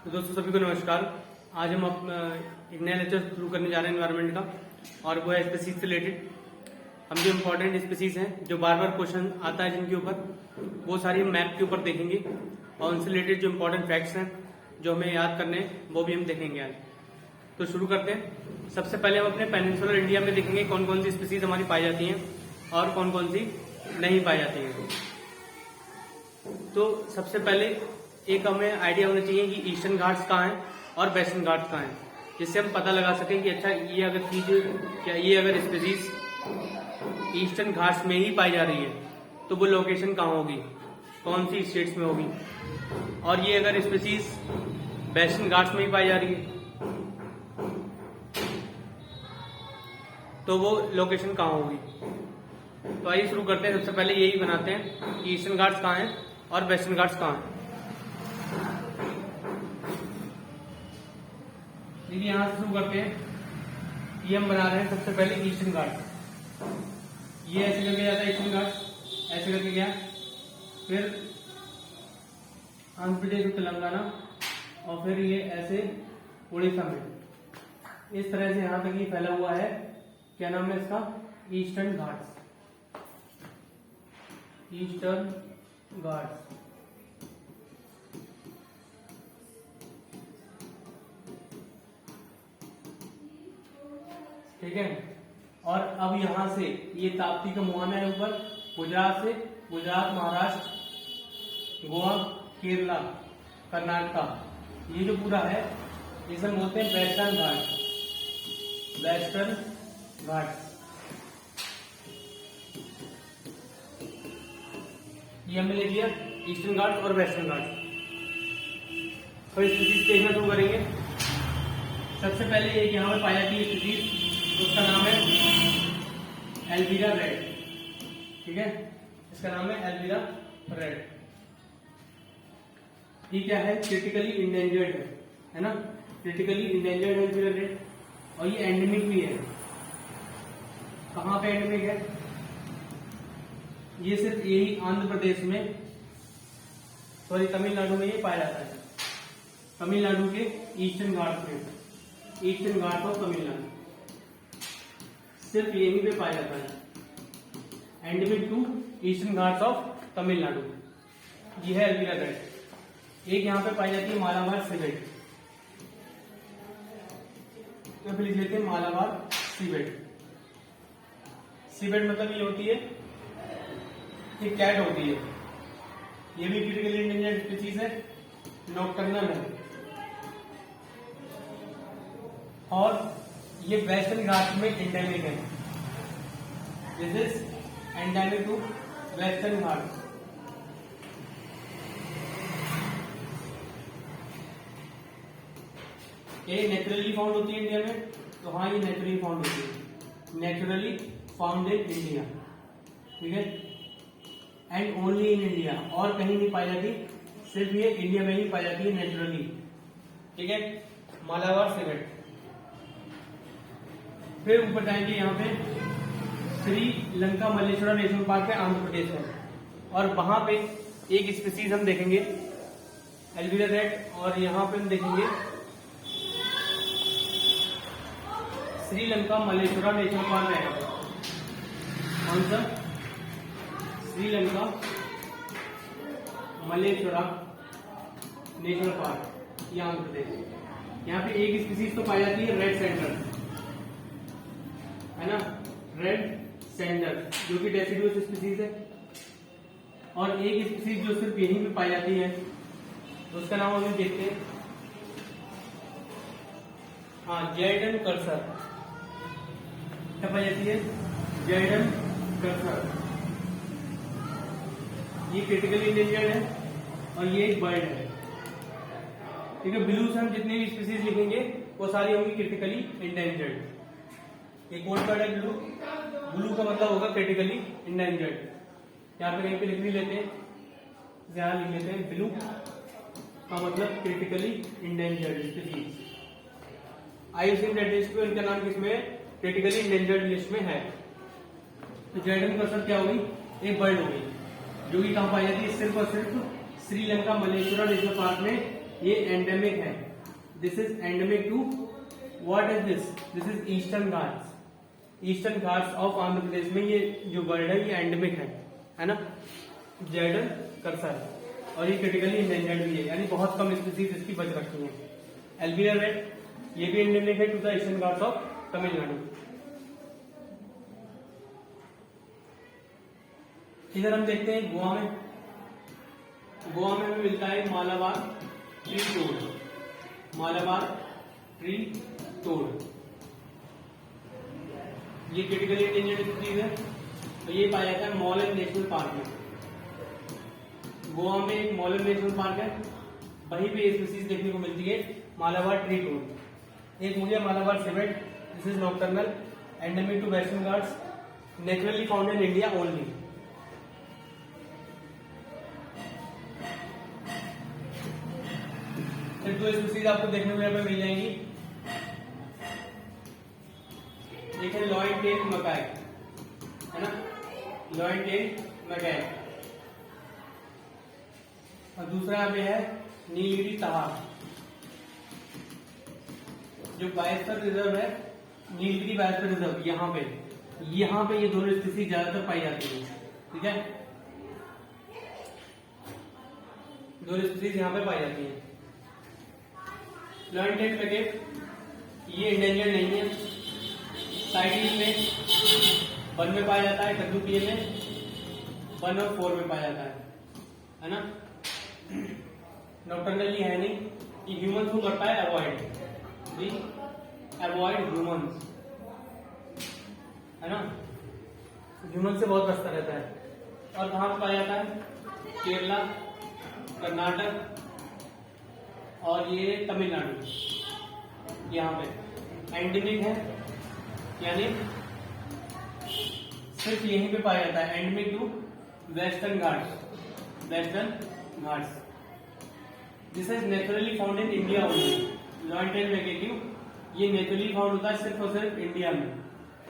तो दोस्तों सभी को नमस्कार। आज हम एक नया लेक्चर शुरू करने जा रहे हैं एनवायरनमेंट का, और वो है स्पीसीज से रिलेटेड। हम जो इम्पोर्टेंट स्पीसीज हैं, जो बार बार क्वेश्चन आता है जिनके ऊपर, वो सारी हम मैप के ऊपर देखेंगे, और उनसे रिलेटेड जो इम्पोर्टेंट फैक्ट्स हैं जो हमें याद करने हैं वो भी हम देखेंगे आज। तो शुरू करते हैं। सबसे पहले हम अपने पेनिनसुलर इंडिया में देखेंगे कौन कौन सी स्पीसीज हमारी पाई जाती हैं और कौन कौन सी नहीं पाई जाती हैं। तो सबसे पहले एक हमें आइडिया होना चाहिए कि ईस्टर्न घाट्स कहाँ हैं और वेस्टर्न घाट्स कहाँ हैं, जिससे हम पता लगा सकें कि अच्छा ये अगर चीज, क्या ये अगर स्पीसीज ईस्टर्न घाट्स में ही पाई जा रही है तो वो लोकेशन कहाँ होगी, कौन सी स्टेट्स में होगी, और ये अगर स्पीसीज वेस्टर्न घाट्स में ही पाई जा रही है तो वो लोकेशन कहाँ होगी। तो आइए शुरू करते हैं। सबसे पहले यही बनाते हैं कि ईस्टर्न घाट्स कहाँ हैं और वेस्टर्न घाट्स कहाँ हैं। देखिए यहां से शुरू करते हैं। ये हम बना रहे हैं सबसे पहले ईस्टर्न घाट। ये ऐसे करके जाता है ईस्टर्न घाट, ऐसे करके गया, फिर आंध्र प्रदेश, तेलंगाना, और फिर ये ऐसे उड़ीसा में। इस तरह से यहां तक ये फैला हुआ है। क्या नाम है इसका? ईस्टर्न घाट्स। ईस्टर्न घाट्स। ठीक है। और अब यहां से ये ताप्ती का मुहाना है ऊपर, गुजरात से, गुजरात, महाराष्ट्र, गोवा, केरला, कर्नाटका, ये जो पूरा है इसे हम बोलते हैं वेस्टर्न घाट। वेस्टर्न घाट ये हमने ले लिया, ईस्टर्न घाट और वेस्टर्न घाट। तो इस स्पीसीज देखना शुरू करेंगे। सबसे पहले एक यहाँ पे पाई जाती है स्पीसीज, उसका नाम है एल्विरा रेड। ठीक है, इसका नाम है एल्विरा रेड। ये क्या है? क्रिटिकली इंडेंजर्ड है ना? क्रिटिकली इंडेंजर्ड एल्विरा रेड, और ये एंडेमिक भी है। कहाँ पे एंडेमिक है? ये सिर्फ यही आंध्र प्रदेश में, सॉरी तमिलनाडु में ये पाया जाता है। तमिलनाडु के ईस्टर्न घाट में, ईस्टर्न घाट ऑफ तमिलनाडु, सिर्फ यहीं पे पाया जाता है। Endemic to Eastern Ghats of Tamil. ये है एल्विरा रेड। एक यहाँ पे पाई जाती है मालाबार सिवेट। तो फिर लिख लेते हैं मालाबार सिवेट। सिवेट मतलब ये होती है कि कैट होती है। ये भी क्रिटिकली इंडेंजर्ड स्पीसीज है, नॉकटर्नल है, और ये वेस्टर्न घाट में एंडेमिक है। This is endemic to western Ghat. ये नेचुरली फाउंड होती है इंडिया में, तो हाँ ये नेचुरली फाउंड होती है, नेचुरली फाउंड इन इंडिया। ठीक है, एंड ओनली इन इंडिया, और कहीं नहीं पाई जाती, सिर्फ ये इंडिया में ही पाई जाती है नेचुरली। ठीक है, मालाबार सिवेट। फिर ऊपर जाएंगे, यहाँ पे श्रीलंका मल्लेश्वरा नेशनल पार्क है, आंध्र प्रदेश है, और वहां पे एक स्पीसीज हम देखेंगे एल्विरा रेड, और यहाँ पे हम देखेंगे श्रीलंका मल्लेश्वरा नेशनल पार्क है। कौन सा? श्रीलंका मल्लेश्वरा नेशनल पार्क, ये आंध्र प्रदेश। यहाँ पे एक स्पीसीज तो पाई जाती है रेड सेंटर, है ना, रेड सेंडर, जो कि डेसिडुअस स्पीसीज है। और एक स्पीसीज जो सिर्फ यहीं पे पाई जाती है, तो उसका नाम हम देखते हैं, हाँ, जैडन कर्सर। क्या पाई जाती है? Jadon cursor. ये क्रिटिकली इंडेंजर्ड है, और ये एक बर्ड है। ठीक है, ब्लू से हम जितने भी स्पीसीज लिखेंगे वो सारी होंगी क्रिटिकली इंडेंजर्ड। एक और वर्ड है ब्लू। ब्लू का मतलब होगा क्रिटिकली इंडेंजर्ड। यहाँ पे कहीं पे लिख भी लेते हैं, यहां लिख लेते हैं ब्लू का मतलब critically endangered species. IUCN red list में इनका नाम किसमें है? क्रिटिकली इंडेंजर्ड लिस्ट में है। तो जैडन कर्सर क्या होगी? एक बर्ड होगी, जो कि कहां पाई जाती है? सिर्फ और सिर्फ श्रीलंका मल्लेश्वरा नेशनल पार्क में ये एंडेमिक है, this is endemic to what is this, this is eastern Ghats, eastern Ghats of Andhra Pradesh में ये जो बर्ड है ये एंडेमिक है ना, जैडल कर्सर, और ये क्रिटिकली इंडेंजर्ड भी है, यानी बहुत कम स्पीसीज इसकी बच रखी है। एल्बियर रेड ये भी एंडेमिक है to the Eastern Ghats of Tamil. इधर हम देखते हैं गोवा में, गोवा में हमें मिलता है Malabar tree toad, Malabar tree toad, ये क्रिटिकली इंडेंजर्ड स्पीसीज है, तो ये पाया जाता है मॉलन नेशनल पार्क में। गोवा में एक मॉलन नेशनल पार्क है, वहीं पे ये स्पीसीज देखने को मिलती है मालाबार ट्री टोड। एक हो गया Malabar civet, this is nocturnal, endemic to western Ghats, naturally found in India only. फिर दो स्पीसीज आपको देखने को यहाँ पे मिल जाएंगी, एक है लॉयन टेल मकाई, है ना, लॉयन टेल मकाई, और दूसरा यहाँ पे है नीलगिरी तहार। जो बायोस्फीयर रिजर्व है, नीलगिरी बायोस्फीयर रिजर्व, यहाँ पे ये दोनों स्पीसीज ज्यादातर पाई जाती है, ठीक है, दोनों स्पीसीज यहाँ पे पाई जाती है। लॉयन टेल मैकेक ये इंडेंजर्ड नहीं है, साइटिल में 1 में पाया जाता है, WPA में 1 और 4 में पाया जाता है ना, नॉक्टर्नली है नहीं, ये ह्यूमंस को करता है अवॉइड, अवॉइड ह्यूमंस, है ना, ह्यूमन से बहुत बचता रहता है। और कहाँ पे पाया जाता है, केरला, कर्नाटक और ये तमिलनाडु, यहाँ पे एंडेमिक है, यानी सिर्फ यहीं पे पाया जाता है, endemic to western Ghats, western Ghats. This is naturally found in India only, lion tail macaque ये नेचुरली फाउंड होता है सिर्फ और सिर्फ इंडिया में,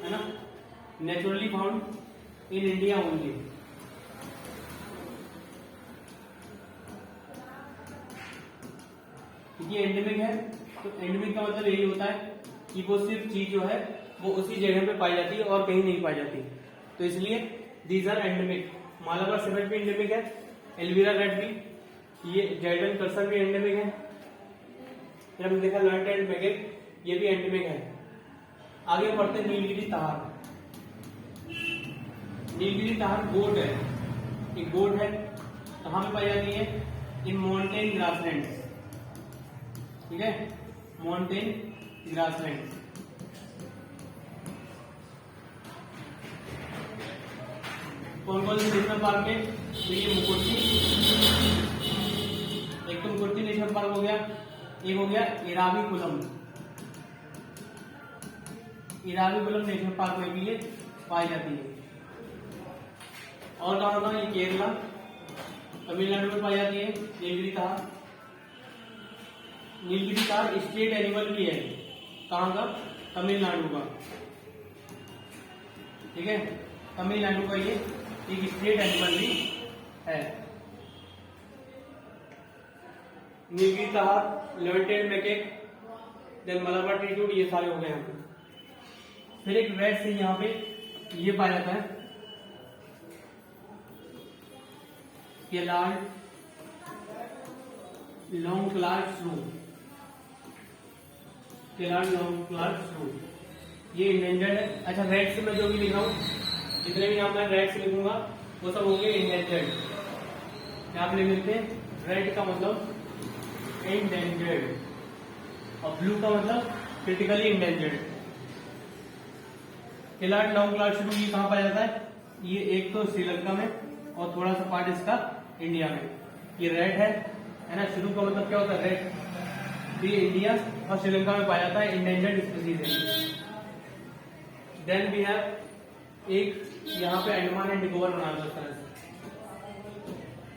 है ना, naturally found in India only. ये एंडेमिक है, तो एंडेमिक का मतलब यही होता है कि वो सिर्फ चीज जो है वो उसी जगह पे पाई जाती है और कहीं नहीं पाई जाती, तो इसलिए these are endemic. Malabar civet भी एंडेमिक है, एल्विरा रेड भी, ये जैडल कर्सर भी एंडेमिक है, फिर हमने देखा लॉयन टेल मैकेक ये भी एंडेमिक है। आगे बढ़ते हैं नीलगिरी तहार। नीलगिरी तहार गोट है, एक गोट है, कहाँ पे पाई जाती है, इन माउंटेन ग्रासलैंड, ठीक है, माउंटेन ग्रासलैंड। कौन कौन से नेशनल पार्क में, तो ये मुकुर्ती, एक तो मुकुर्ती नेशनल पार्क हो गया, एक हो गया इराविकुलम, इराविकुलम नेशनल पार्क में भी ये पाई जाती है। और कहाँ होगा, ये केरला, तमिलनाडु में पाई जाती है नीलगिरी तहार। नीलगिरी तहार स्टेट एनिमल भी है, कहाँ का, तमिलनाडु का, ठीक है, तमिलनाडु का ये एक स्टेट एनिमल भी है। Nilgiri tahr, lion tail macaque, then Malabar tree toad, ये सारे हो गए यहाँ पे। फिर एक रेड से यहाँ पे ये पाया जाता है, ये लाल लॉन्ग क्लार्ड श्रू, केलार लॉन्ग क्लार्ड श्रू, ये इंडेंजर्ड है। अच्छा, रेड से मैं जो भी लिख रहा हूँ, जितने भी यहाँ मैं रेड से लिखूंगा वो सब हो गए इंडेंजर्ड। यहाँ पे मिलते हैं, रेड का मतलब इंडेंजर्ड और ब्लू का मतलब क्रिटिकली इंडेंजर्ड। केलार लॉन्ग क्लार्ड श्रू ये कहाँ पाया जाता है, ये एक तो श्रीलंका में और थोड़ा सा पार्ट इसका इंडिया में। ये रेड है ना, श्रू का मतलब क्या होता है, रेड, ये इंडिया और श्रीलंका में पाया जाता है, इंडेंजर्ड स्पीसीज है। देन वी हैव एक यहाँ पे अंडमान एंड निकोबार बना दो इस तरह से,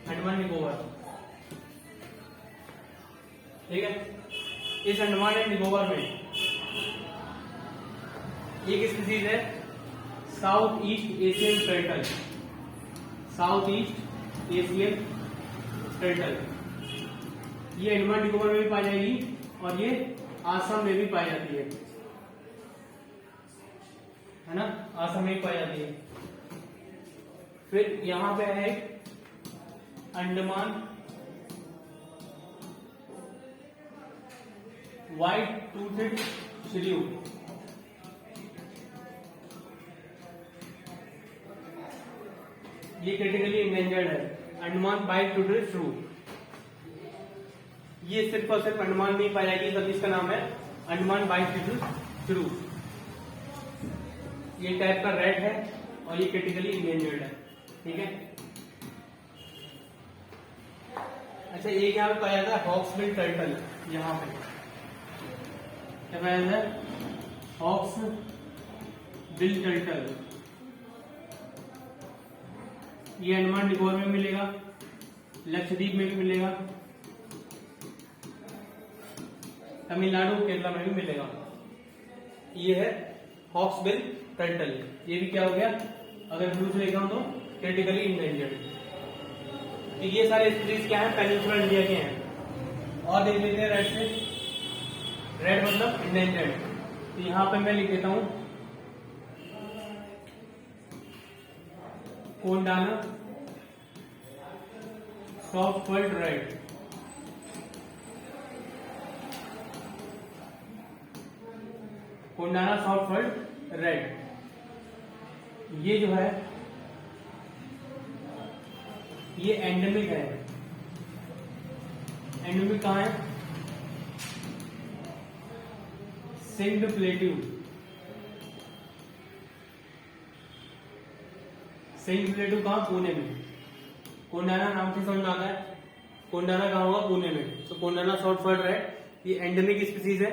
अंडमान निकोबार, ठीक है। इस अंडमान एंड निकोबार में एक स्पीसीज है south east Asian turtle, south east Asian turtle. ये अंडमान निकोबार में भी पाई जाएगी और ये आसाम में भी पाई जाती है ना, आसाम में भी पाई जाती है। फिर यहां पे है अंडमान व्हाइट टूथेड श्रियू, ये क्रिटिकली इंडेंजर्ड है, अंडमान व्हाइट टूथेड श्रियू। ये सिर्फ और सिर्फ अंडमान में ही पाई जाएगी, तब इसका नाम है अंडमान व्हाइट टूथेड श्रियू। ये टाइप का रेड है और ये क्रिटिकली इंडेंजर्ड है, ठीक है। अच्छा, एक यहाँ पे पाया जाता है हॉक्सबिल टर्टल, यहाँ पे क्या पाया जाता है, हॉक्सबिल टर्टल। ये अंडमान निकोबार में मिलेगा, लक्षद्वीप में भी मिलेगा, तमिलनाडु केरला में भी मिलेगा। ये है हॉक्सबिल टर्टल। ये भी क्या हो गया, अगर ब्लू से लिखा हूं तो क्रिटिकली इंडेंजर्ड। तो ये सारे स्पीशीज क्या है, पेनिनसुलर इंडिया के हैं। और देख लेते हैं रेड से, रेड मतलब इंडेंजर्ड। तो यहां पे मैं लिख देता हूं Kondana soft furred rat, Kondana soft furred rat. ये जो है ये एंडेमिक है। एंडेमिक कहां है, सिंध प्लेट्यू, सिंध प्लेट्यू कहां, पुणे में। कोंडाना नाम से समझ में आता है, कोंडाना कहां होगा, पुणे में। तो कोंडाना सॉफ्ट फर्ड रेड, ये एंडेमिक स्पीसीज है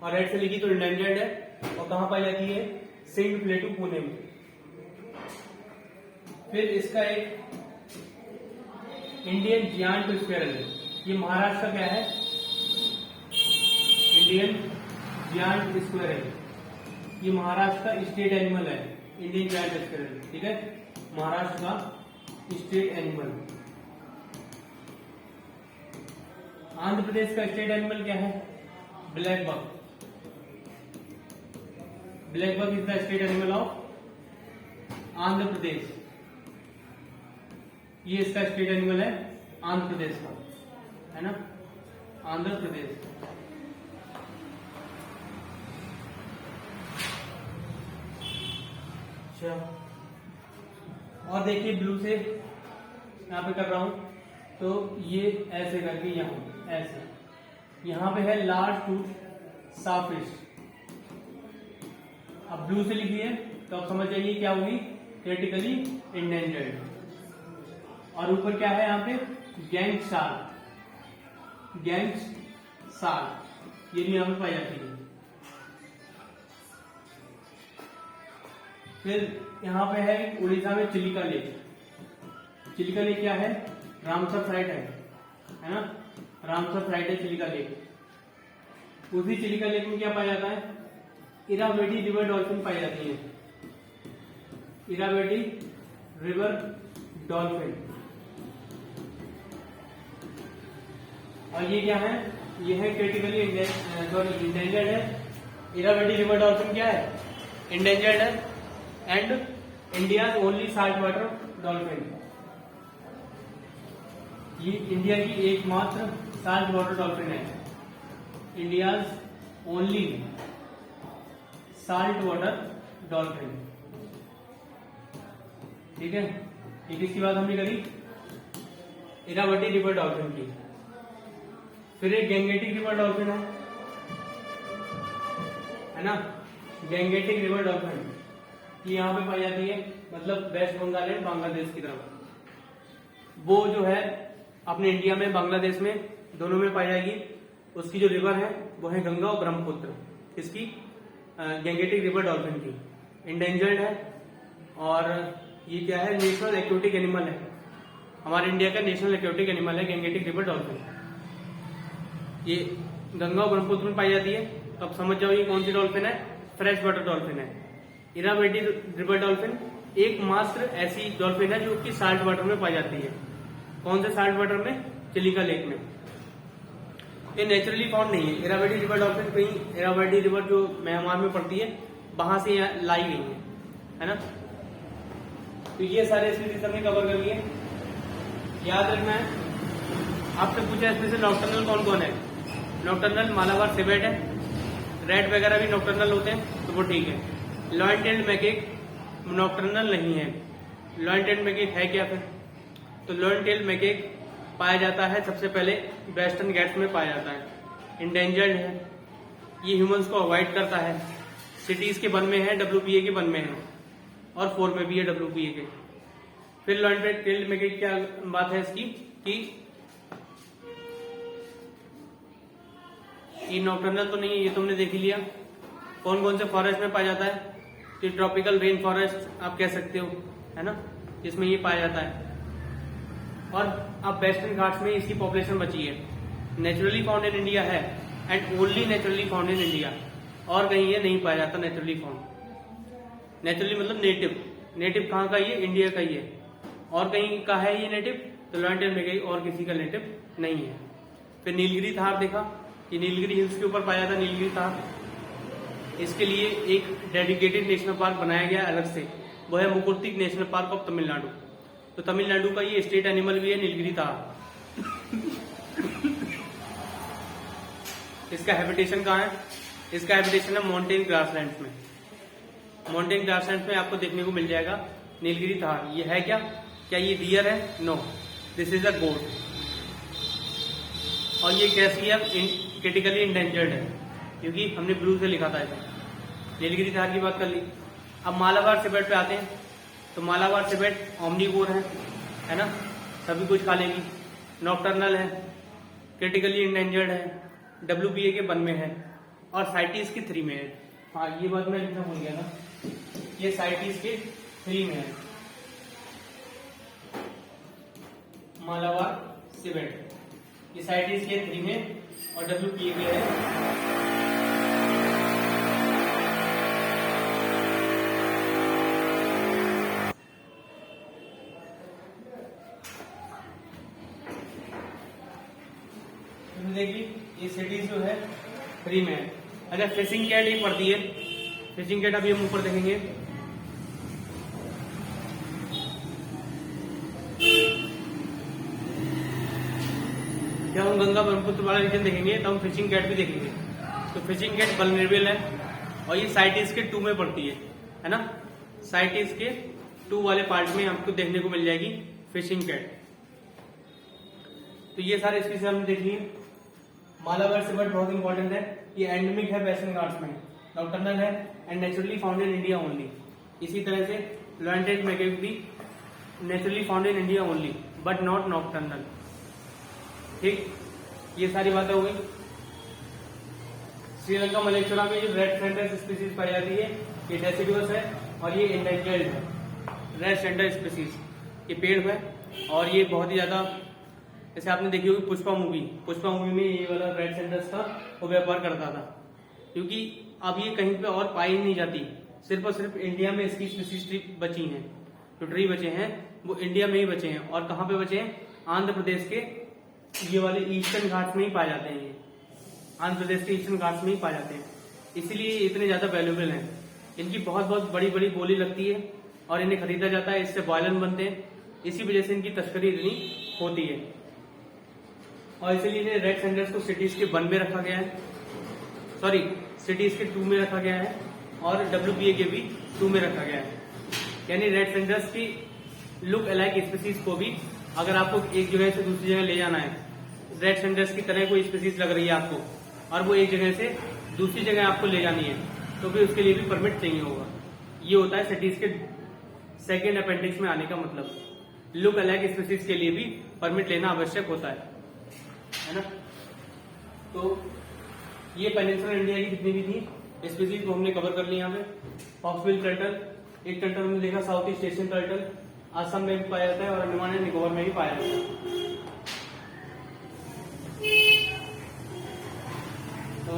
और रेड से लिखी तो इंडेंजर्ड है। और कहां पाई जाती है, सिंध प्लेट्यू, पुणे में। फिर इसका एक इंडियन जियांट स्क्वेरल है, ये महाराष्ट्र का क्या है, इंडियन जियांट स्क्वेरल। ये महाराष्ट्र का स्टेट एनिमल है, इंडियन जियांट स्क्वेरल, ठीक है, महाराष्ट्र का स्टेट एनिमल। आंध्र प्रदेश का स्टेट एनिमल क्या है, black buck. Black buck is the state animal of Andhra Pradesh. ये इसका स्टेट एनिमल है आंध्र प्रदेश का, है ना, आंध्र प्रदेश। अच्छा, और देखिए ब्लू से यहां पे कर रहा हूं, तो ये ऐसे करके यहां ऐसे, यहां पे है लार्ज टूथ साफिश। अब ब्लू से लिखिए तो आप समझ जाइए क्या होगी, क्रिटिकली इंडेंजर्ड। और ऊपर क्या है यहाँ पे, गैंग शार्क, गैंग शार्क, ये भी यहाँ पे पाई जाती है। फिर यहाँ पे है उड़ीसा में चिलिका लेक। चिलिका लेक क्या है, रामसर साइट है ना, रामसर साइट है चिलिका लेक। उसी चिलिका लेक में क्या पाया जाता है, इरावदी रिवर डॉल्फिन पाई जाती है, इरावदी रिवर डॉल्फिन। और ये क्या है, ये है क्रिटिकली इंडेंजर्ड है। इरावदी रिवर डॉल्फिन क्या है, इंडेंजर्ड है and India only salt water dolphin. ये इंडिया की एकमात्र साल्ट वाटर डॉल्फिन है, India's only salt water dolphin, ठीक है। ये किसकी बात हमने करी, इरावदी रिवर डॉल्फिन की। फिर एक गैंगेटिक रिवर डॉल्फिन है ना, गैंगेटिक रिवर डॉल्फिन, ये यहाँ पे पाई जाती है, मतलब वेस्ट बंगाल एंड बांग्लादेश की तरफ। वो जो है अपने इंडिया में, बांग्लादेश में, दोनों में पाई जाएगी। उसकी जो रिवर है वो है गंगा और ब्रह्मपुत्र। इसकी गैंगेटिक रिवर डॉल्फिन की इंडेंजर्ड है। और ये क्या है, नेशनल एक्वेटिक एनिमल है, हमारे इंडिया का नेशनल एक्वेटिक एनिमल है गैंगेटिक रिवर डॉल्फिन। ये गंगा और ब्रह्मपुत्र में पाई जाती है। तो अब समझ जाओ ये कौन सी डॉल्फिन है, फ्रेश वाटर डॉल्फिन है। इरावदी रिवर डॉल्फिन एकमात्र ऐसी डॉल्फिन है जो कि साल्ट वाटर में पाई जाती है। कौन से साल्ट वाटर में, चिलिका लेक में। ये नेचुरली फाउंड नहीं है। इरावदी रिवर डॉल्फिन कहीं इरावदी रिवर जो म्यांमार में पड़ती है वहां से यहाँ लाई गई है ना। तो ये सारे स्पीसीज हमने कवर कर लिए। याद रखना है, आपसे पूछा स्पेशल नॉक्टर्नल कौन कौन है। नॉक्टर्नल मालाबार सिवेट है, रेड वगैरह भी नॉक्टर्नल होते हैं तो वो ठीक है। लॉयन टेल्ड मैकेक नॉक्टर्नल नहीं है। लॉयन टेल्ड मैकेक है क्या फिर? तो लॉयन टेल्ड मैकेक पाया जाता है सबसे पहले वेस्टर्न घाट्स में पाया जाता है। इंडेंजर्ड है, ये ह्यूमंस को अवॉइड करता है। सिटीज के वन में है, WPA के वन में है और 4 में भी है WPA के। फिर लॉयन टेल्ड मैकेक क्या बात है इसकी कि ये नॉक्टर्नल तो नहीं है, ये तुमने देख ही लिया। कौन कौन से फॉरेस्ट में पाया जाता है? तो ट्रॉपिकल रेन फॉरेस्ट आप कह सकते हो, है ना, इसमें ये पाया जाता है। और अब वेस्टर्न घाट्स में इसकी पॉपुलेशन बची है। नेचुरली फाउंड इन इंडिया है and only naturally found in India, और कहीं ये नहीं पाया जाता नेचुरली फाउंड। नेचुरली मतलब नेटिव। नेटिव कहाँ का? ये इंडिया का ही है। और कहीं का है ये नेटिव? तो लॉयन टेल्ड मैकेक और किसी का नेटिव नहीं है। फिर नीलगिरी थार देखा कि नीलगिरी हिल्स के ऊपर पाया था नीलगिरी थार। इसके लिए एक डेडिकेटेड नेशनल पार्क बनाया गया अलग से, वो है Mukurthi national park of Tamil Nadu. तो तमिलनाडु का ये स्टेट एनिमल भी है नीलगिरी थार। इसका हैबिटेशन कहाँ है? इसका हैबिटेशन है माउंटेन ग्रासलैंड्स में। माउंटेन ग्रासलैंड्स में आपको देखने को मिल जाएगा नीलगिरी थार। ये है क्या? क्या ये डियर है? नो, दिस इज अ गोट। और ये कैसी है? क्रिटिकली इंडेंजर्ड है, क्योंकि हमने ब्लू से लिखा था इसे। नीलगिरी थार की बात कर ली। अब मालाबार सिवेट पे आते हैं। तो मालाबार सिवेट ओमनीवोर है ना, सभी कुछ खा लेगी। नॉक्टर्नल है, क्रिटिकली इंडेंजर्ड है, WPA के 1 में है और साइटीज के 3 में है। हाँ, ये बात मैं लिखना भूल गया ना, ये साइटीज के 3 में है। मालाबार सिवेट ये साइटीज के 3 में और WPA के है। देखिए ये सिटीज जो है 3 में है। अगर फिशिंग कैट ही पड़ती है, फिशिंग कैट अभी हम ऊपर देखेंगे। जब हम गंगा ब्रह्मपुत्र वाला रीजन देखेंगे तो हम फिशिंग कैट भी देखेंगे। तो फिशिंग कैट वल्नरेबल है और ये साइटीज के 2 में पड़ती है ना। साइटीज के 2 वाले पार्ट में आपको देखने को मिल जाएगी फिशिंग कैट। तो ये सारे स्पीसीज हमने देख लिए। मालाबार सिवेट बहुत इंपॉर्टेंट है, ये एंडेमिक है वेस्टर्न घाट्स में, नॉक्टर्नल है and naturally found in India only. इसी तरह से लॉयन टेल्ड मैकेक भी naturally found in India only but not nocturnal. ठीक, ये सारी बातें हो गई। श्रीलंका मलेश्वरा में जो रेड सेंटर स्पीसीज पाई जाती है ये डेसिडुअस है और ये इंडेंजर्ड है। रेड सेंटर स्पीसीज ये पेड़ है और ये बहुत ही ज्यादा, जैसे आपने देखी होगी पुष्पा मूवी में ये वाला रेड सेंटर्स का वो व्यापार करता था, क्योंकि अब ये कहीं पे और पाई नहीं जाती। सिर्फ और सिर्फ इंडिया में इसकी स्पीसीज ट्री बची हैं। जो ट्री बचे हैं वो इंडिया में ही बचे हैं। और कहाँ पे बचे हैं? आंध्र प्रदेश के ये वाले ईस्टर्न घाट्स में ही पाए जाते हैं। ये आंध्र प्रदेश के ईस्टर्न घाट्स में ही पाए जाते हैं, इसीलिए इतने ज्यादा वैल्यूएबल हैं। इनकी बहुत बहुत बड़ी बड़ी बोली लगती है और इन्हें खरीदा जाता है, इससे वायलन बनते हैं। इसी वजह से इनकी तस्करी इतनी होती है और इसीलिए इन्हें रेड सेंटर्स को सिटीज के 1 में रखा गया है, सॉरी सिटीज के 2 में रखा गया है और WPA के भी 2 में रखा गया है। यानी रेड सेंटर्स की लुक अलाइक स्पीसीज को भी अगर आपको एक जगह से दूसरी जगह ले जाना है, रेड सेंटर्स की तरह कोई स्पीसीज लग रही है आपको और वो एक जगह से दूसरी जगह आपको ले जानी है, तो भी उसके लिए भी परमिट चाहिए होगा। ये होता है सिटीज के 2nd अपेंडिक्स में आने का मतलब। लुक अलाइक स्पीसीज के लिए भी परमिट लेना आवश्यक होता है ना। तो ये पेनिनसुलर इंडिया की जितनी भी थी स्पीसीज को हमने कवर कर लिया। यहाँ पे हॉक्सबिल टर्टल, एक टर्टल हमने देखा south east Asian turtle, Assam में भी पाया जाता है और अंडमान एंड निकोबार में भी पाया जाता है। तो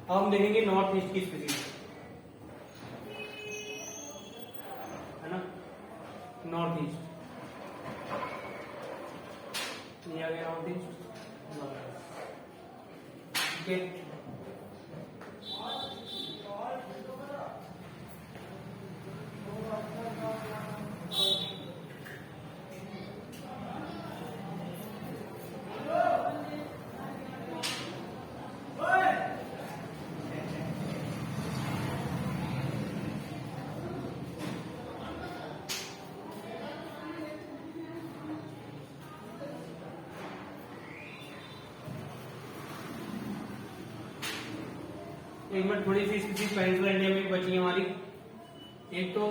अब हम देखेंगे नॉर्थ ईस्ट की स्पीसीज, है ना। नॉर्थ ये आ गया नॉर्थ ईस्ट। ठीक है, एक मिनट, थोड़ी सी स्पीसीज पेनिनसुला इंडिया में बची है हमारी। एक तो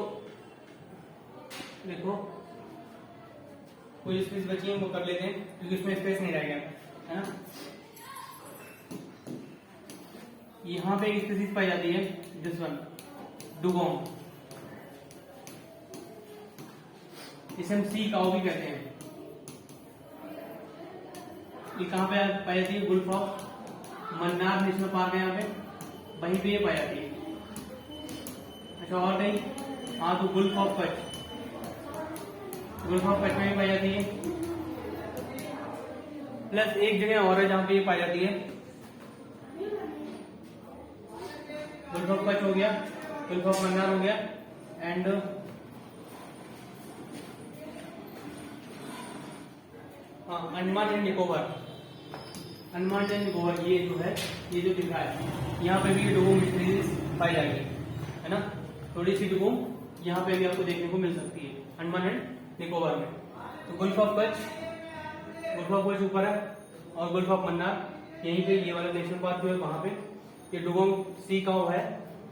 देखो कोई स्पीसीज बची है वो कर लेते हैं क्योंकि उसमें स्पेस नहीं रह गया है ना। यहाँ पे एक स्पीसीज पाई जाती है, दिस वन डुगोंग, इसे हम सी काऊ भी कहते हैं। ये कहाँ पे पाई जाती है? Gulf of Mannar national park है यहाँ पे, वहीं पे ये पाई जाती है। अच्छा और कहीं? हाँ, तो Gulf of Kutch, Gulf of Kutch में भी पाई जाती है। प्लस एक जगह और है जहाँ पे ये पाई जाती है, गुल्फ ऑफ कच्छ हो गया, गुल्फ ऑफ मन्नार हो गया, and Andaman and Nicobar. Andaman and Nicobar ये जो है, ये जो दिख रहा है, यहाँ पे भी डुगोंग स्पीसीज पाई जाएगी, है ना। थोड़ी सी डुगोंग यहाँ पे भी आपको देखने को मिल सकती है अंडमान एंड निकोबार में। तो गुल्फ ऑफ कच्छ ऊपर है, और गुल्फ ऑफ मन्नार यहीं पे, ये वाला नेशनल पार्क जो है वहां पे ये डुगोंग सी काऊ है,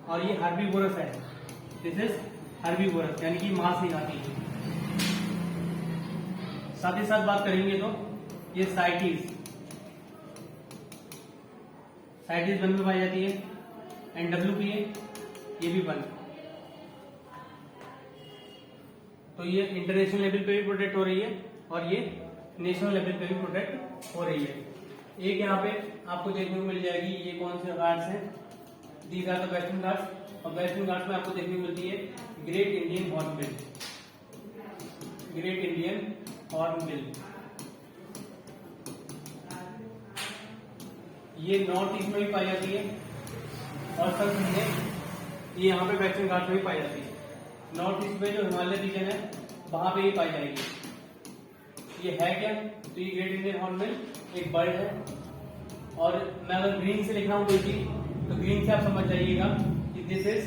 और ये हर्बीवोरस है। दिस इज हर्बीवोरस, यानी कि मांस नहीं खाती है। साथ ही साथ बात करेंगे तो ये साइटीज वन में पाई जाती है, एंड WPA ये भी वन। तो ये इंटरनेशनल लेवल पे भी प्रोटेक्ट हो रही है, और ये नेशनल लेवल पे भी प्रोटेक्ट हो रही है। एक यहाँ पे आपको देखने को मिल जाएगी, ये कौन से घाट्स हैं? These are the Western Ghats. और वेस्टर्न घाट्स में आपको देखने को मिलती है great Indian hornbill, great Indian hornbill. ये नॉर्थ ईस्ट में भी पाई जाती है, और सब ये यहाँ पे वेस्टर्न घाट में भी पाई जाती है। नॉर्थ ईस्ट में जो हिमालय रीजन है वहां पे ये पाई जाएगी। ये है क्या? तो ये ग्रेट इंडियन हॉर्नबिल एक बर्ड है, और मैं अगर ग्रीन से लिख रहा हूँ कोई चीज, तो ग्रीन से आप समझ जाइएगा कि this is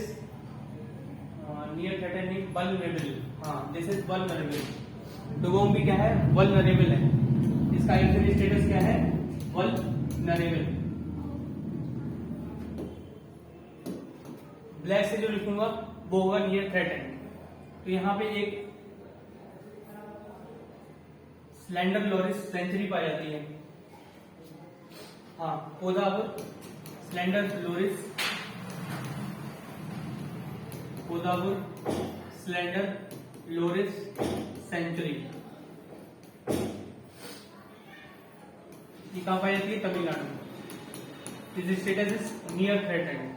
near threatening vulnerable. हाँ, दिस इज वल्नरेबल। डुगोंग भी क्या है? वल्नरेबल है। इसका आइसोलेशन स्टेटस क्या है? वल्नरेबल। ब्लैक से जो लिखूंगा वो होगा नियर थ्रेटन। तो यहाँ पे एक स्लेंडर लोरिस सेंचुरी पाई जाती है। हाँ, Kodavur slender loris, Kodavur slender loris sanctuary, ये कहाँ पाई जाती है? Tamil Nadu. This status is near threatened.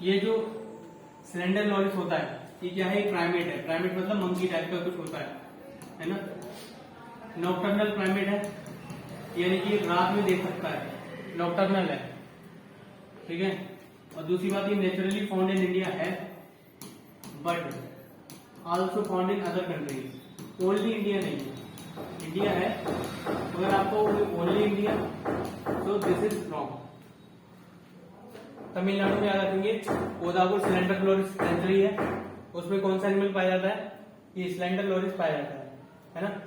ये जो स्लेंडर लोरिस होता है, ये क्या है? प्राइमेट है। प्राइमेट मतलब मंकी टाइप का कुछ होता है ना। नॉक्टर्नल प्राइमेट है, यानी कि रात में देख सकता है, नॉक्टर्नल है, ठीक है। और दूसरी बात, ये नेचुरली फाउंड इन इंडिया है, but also found in other countries. Only India नहीं है, इंडिया है। अगर आपको ओनली इंडिया, तो दिस इज रॉन्ग। तमिलनाडु में याद रखेंगे, कोदावुर स्लेंडर लोरिस सेंचुरी है, उसमें कौन सा एनिमल पाया जाता है? ये स्लेंडर लोरिस पाया जाता है ना।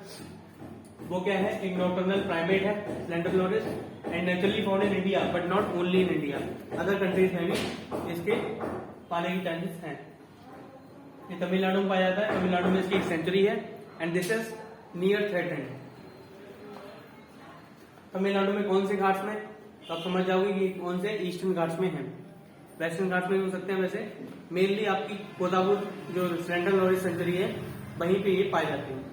वो क्या है? एक नॉक्टर्नल प्राइमेट है, slender loris, and naturally found in India but not only in India, other countries में भी इसके पाने की चांसेस हैं। ये तमिलनाडु में पाया जाता है, तमिलनाडु में इसकी एक सेंचुरी है, and this is near threatened. Tamil Nadu में कौन से घाट्स में? तो आप समझ जाओगे कि कौन से ईस्टर्न घाट्स में है। वेस्टर्न घाट्स में हो सकते हैं, वैसे मेनली आपकी कोदावुर जो स्लेंडर लोरिस सेंचुरी है वहीं पे ये पाए जाते हैं,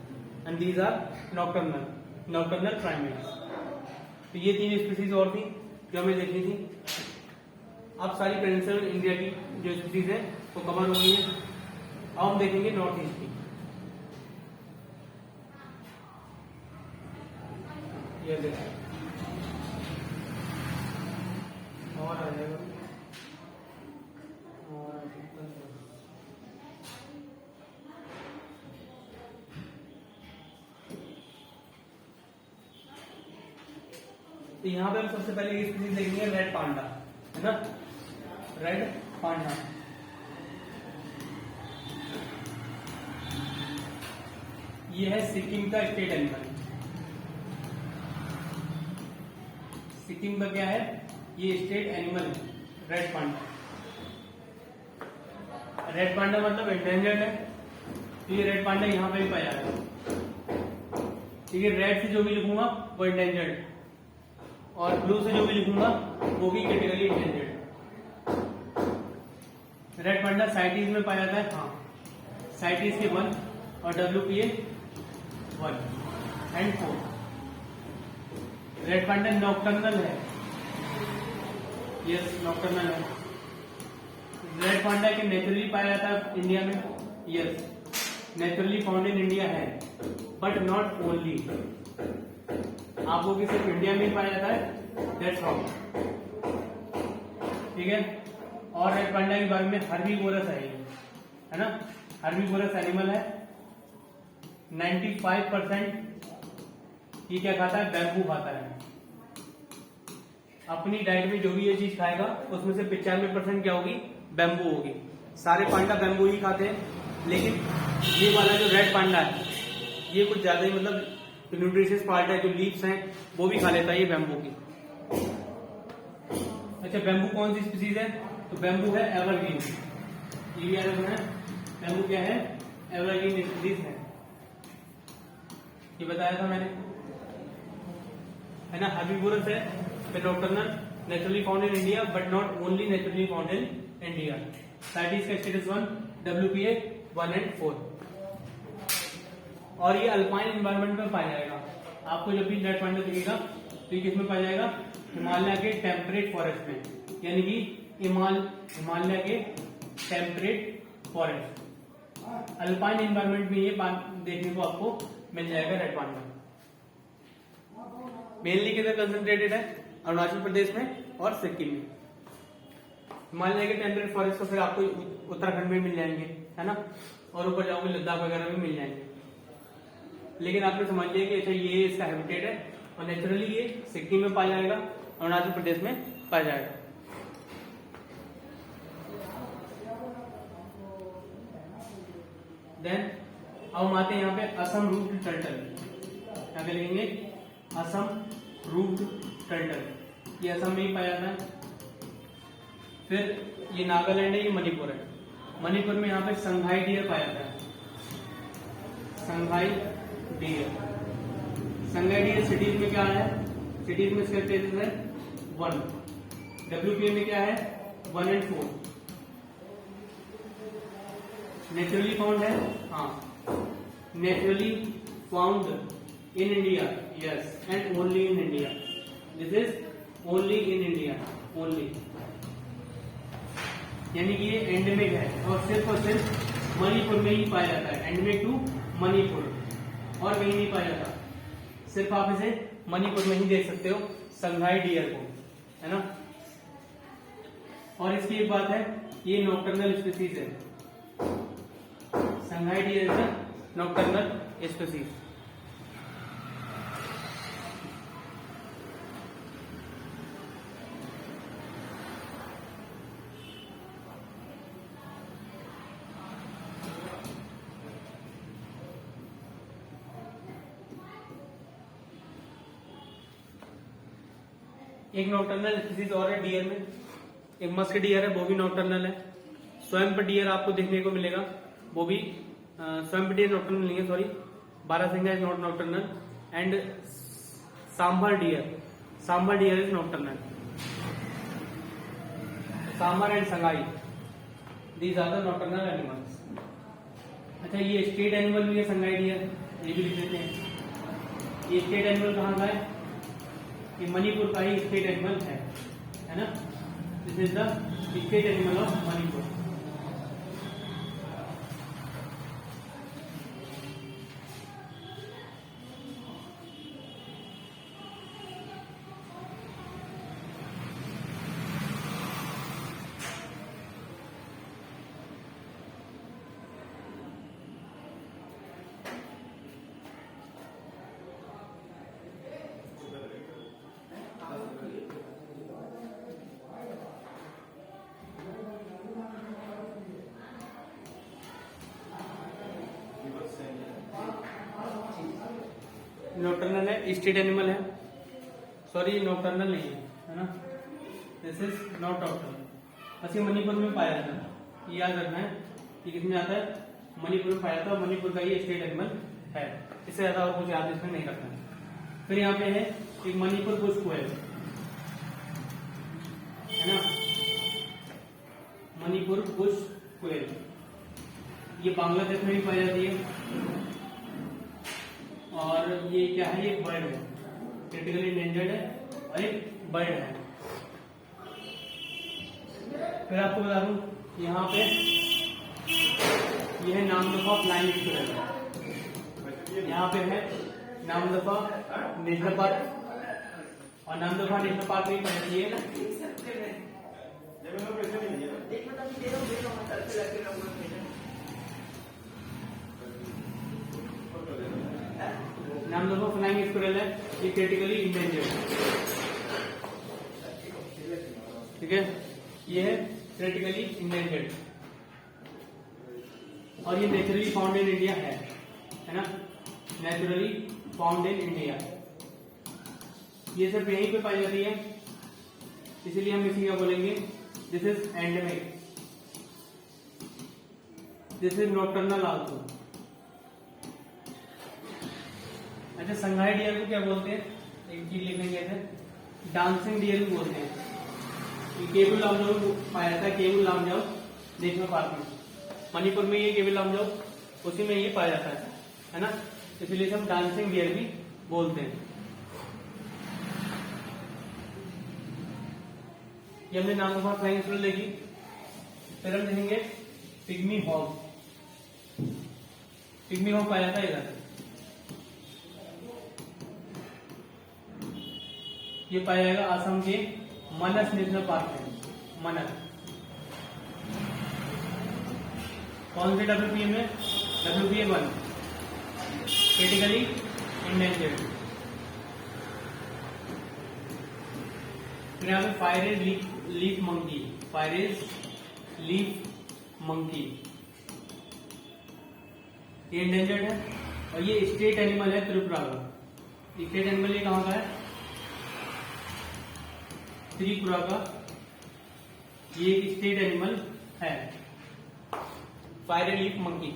and these are nocturnal primates. तो ये 3 स्पीसीज और थी जो हमें देखनी थी। अब सारी पेनिनसुलर इंडिया की जो स्पीसीज है वो कवर हो गई है। अब हम देखेंगे नॉर्थ ईस्ट की। ये देखो और आ जाएगा और तो यहाँ पे हम सबसे पहले ये स्पीसीज देखेंगे रेड पांडा, है ना, रेड पांडा। ये है सिक्किम का स्टेट एनिमल। सिक्किम का क्या है, ये स्टेट एनिमल है रेड पांडा। रेड पांडा मतलब एंडेंजर्ड है, तो ये रेड पांडा यहाँ पे भी पाया जाता है। ठीक है, रेड से जो भी लिखूंगा वो एंडेंजर्ड, और ब्लू से जो भी लिखूंगा वो भी कैटेगरी एंडेंजर्ड। रेड पांडा साइटीज में पाया जाता है, हाँ साइटीज के 1 और WPA 1 and 4। Red panda nocturnal है, यस नॉक्टर्नल है। रेड पांडा के नेचुरली पाया जाता है इंडिया में, yes naturally found in India है, बट नॉट ओनली। आप लोग सिर्फ इंडिया में ही पाया जाता है, दैट्स रॉन्ग। ठीक है, और रेड पांडा के बारे में हर्बीवोरस है ना, हर्बीवोरस एनिमल है। 95% ये क्या खाता है, बैम्बू खाता है। अपनी डाइट में जो भी ये चीज खाएगा उसमें से 95% क्या होगी, बैम्बू होगी। सारे पांडा बैम्बू ही खाते हैं, लेकिन ये वाला जो रेड पांडा है ये कुछ ज्यादा ही मतलब न्यूट्रिशियस पार्ट है, जो लीव्स हैं वो भी खा लेता है ये बैम्बू की। अच्छा, बैम्बू कौन सी स्पीसीज है, तो बैम्बू है एवरग्रीन। ये भी याद रखना है, बैम्बू क्या है, एवरग्रीन स्पीसीज है, ये बताया था मैंने, है ना। हर्बीवोरस है, nocturnal, naturally found in India but not only naturally found in India. CITES का स्टेटस 1, WPA 1 एंड 4। और ये अल्पाइन एनवायरनमेंट में पाया जाएगा। आपको जब भी रेड पांडा दिखेगा तो ये किस में पाया जाएगा, हिमालय के टेम्परेट फॉरेस्ट में, यानी कि हिमालय के टेम्परेट फॉरेस्ट, अल्पाइन एनवायरनमेंट में ये देखने को आपको मिल जाएगा रेड पांडा। मेनली किधर कंसंट्रेटेड है, अरुणाचल प्रदेश में और सिक्किम में। हिमालय के टेम्परेट फॉरेस्ट तो फिर आपको उत्तराखंड में मिल जाएंगे, है ना, और ऊपर जाओगे लद्दाख वगैरह में मिल जाएंगे। लेकिन आपने समझ लिया कि अच्छा ये इसका हैबिटेट है, और नेचुरली ये सिक्किम में पाया जाएगा, अरुणाचल प्रदेश में पाया जाएगा। देन अब हम आते हैं यहाँ पे असम रूट टर्टल। क्या करेंगे, असम रूट टर्टल, ये असम में ही पाया जाता है। फिर ये नागालैंड है, ये मणिपुर है। मणिपुर में यहाँ पे संघाई डियर पाया जाता है, संघाई डियर। संघाई डियर सिटीज में क्या है, सिटीज में इसका स्टेटस है 1, WPA में क्या है 1 एंड 4। नेचुरली फाउंड है, हाँ naturally found in India, yes and only in India. This is only in India, only, यानी कि ये एंडेमिक है और सिर्फ मणिपुर में ही पाया जाता है। एंडेमिक टू मणिपुर, और कहीं नहीं पाया जाता, सिर्फ आप इसे मणिपुर में ही देख सकते हो, संघाई डियर को, है ना। और इसकी एक बात है, ये नॉक्टर्नल स्पीसीज है, संघाई डियर है नॉक्टर्नल स्पीसीज। एक नॉक्टर्नल स्पीसीज और है डियर में, एक मस्क डियर है, वो भी नॉक्टर्नल है। स्वयं डियर आपको देखने को मिलेगा, वो भी स्वयं डियर नॉक्टर्नल नहीं है, sorry, barasingha is not nocturnal, and sambar deer is nocturnal. Sambar and sangai, these are the nocturnal animals. अच्छा, ये स्टेट एनिमल भी है संगाई डियर, ये भी लिख देते हैं। ये स्टेट एनिमल कहाँ का है, ये मणिपुर का ही स्टेट एनिमल है ना। This is the state animal of Manipur. Nocturnal है, स्टेट एनिमल है, सॉरी नॉकटर्नल नहीं है ना, दिस इज नॉट नॉकटर्नल। बस ये मणिपुर में पाया जाता है, ये याद रखना है कि किसमें आता है, मणिपुर में पाया जाता है, मणिपुर का ये स्टेट एनिमल है, इससे ज्यादा और कुछ याद इसमें नहीं रखना है। फिर यहाँ पे है एक मणिपुर बुश कोयल है ना, मणिपुर बुश कोयल, ये बांग्लादेश में भी पाई जाती है और ये क्या है, ये बर्ड है, क्रिटिकली एंडेंजर्ड है और एक बर्ड है। फिर आपको बता दूं यहाँ पे ये है नामदफा फ्लाइंग स्क्विरल, यहाँ पे है नामदफा नेशनल पार्क और नामदफा नेशनल पार्क में पाई है ना। नामदफा फ्लाइंग स्क्विरल है, ये क्रिटिकली इंडेंजर्ड है, ठीक है, ये है क्रिटिकली इंडेंजर्ड और ये नेचुरली फाउंड इन इंडिया है ना, नेचुरली फाउंड इन इंडिया, ये सब यहीं पे पाई जाती है, इसीलिए हम इसी का बोलेंगे this is endemic, this is nocturnal also. अच्छा, संघाई डियर को क्या बोलते हैं, एक चीज लिखेंगे ऐसे, डांसिंग डियर भी बोलते हैं। ये केबुल लामजाओ पाया जाता है, केबुल लामजाओ नेशनल पार्क में, मणिपुर में ये केबुल लामजाओ उसी में ये पाया जाता है ना, इसलिए हम डांसिंग डियर भी बोलते हैं। ये हमने नामदफा फ्लाइंग स्क्विरल देखी, फिर हम देखेंगे पिग्मी हॉग, पिग्मी हॉग पाया जाता है इधर, ये पाया जाएगा असम के मनस नेशनल पार्क में, मनस। कौन से WPA में, WPA 1, क्रिटिकली इंडेंजर्ड। फिर यहाँ पे फायरेज लीफ मंकी, फायरेज लीफ मंकी, ये इंडेंजर्ड है और ये स्टेट एनिमल है त्रिपुरा का। स्टेट एनिमल ये कहाँ का है, त्रिपुरा का, ये एक स्टेट एनिमल है, फायर लीफ मंकी।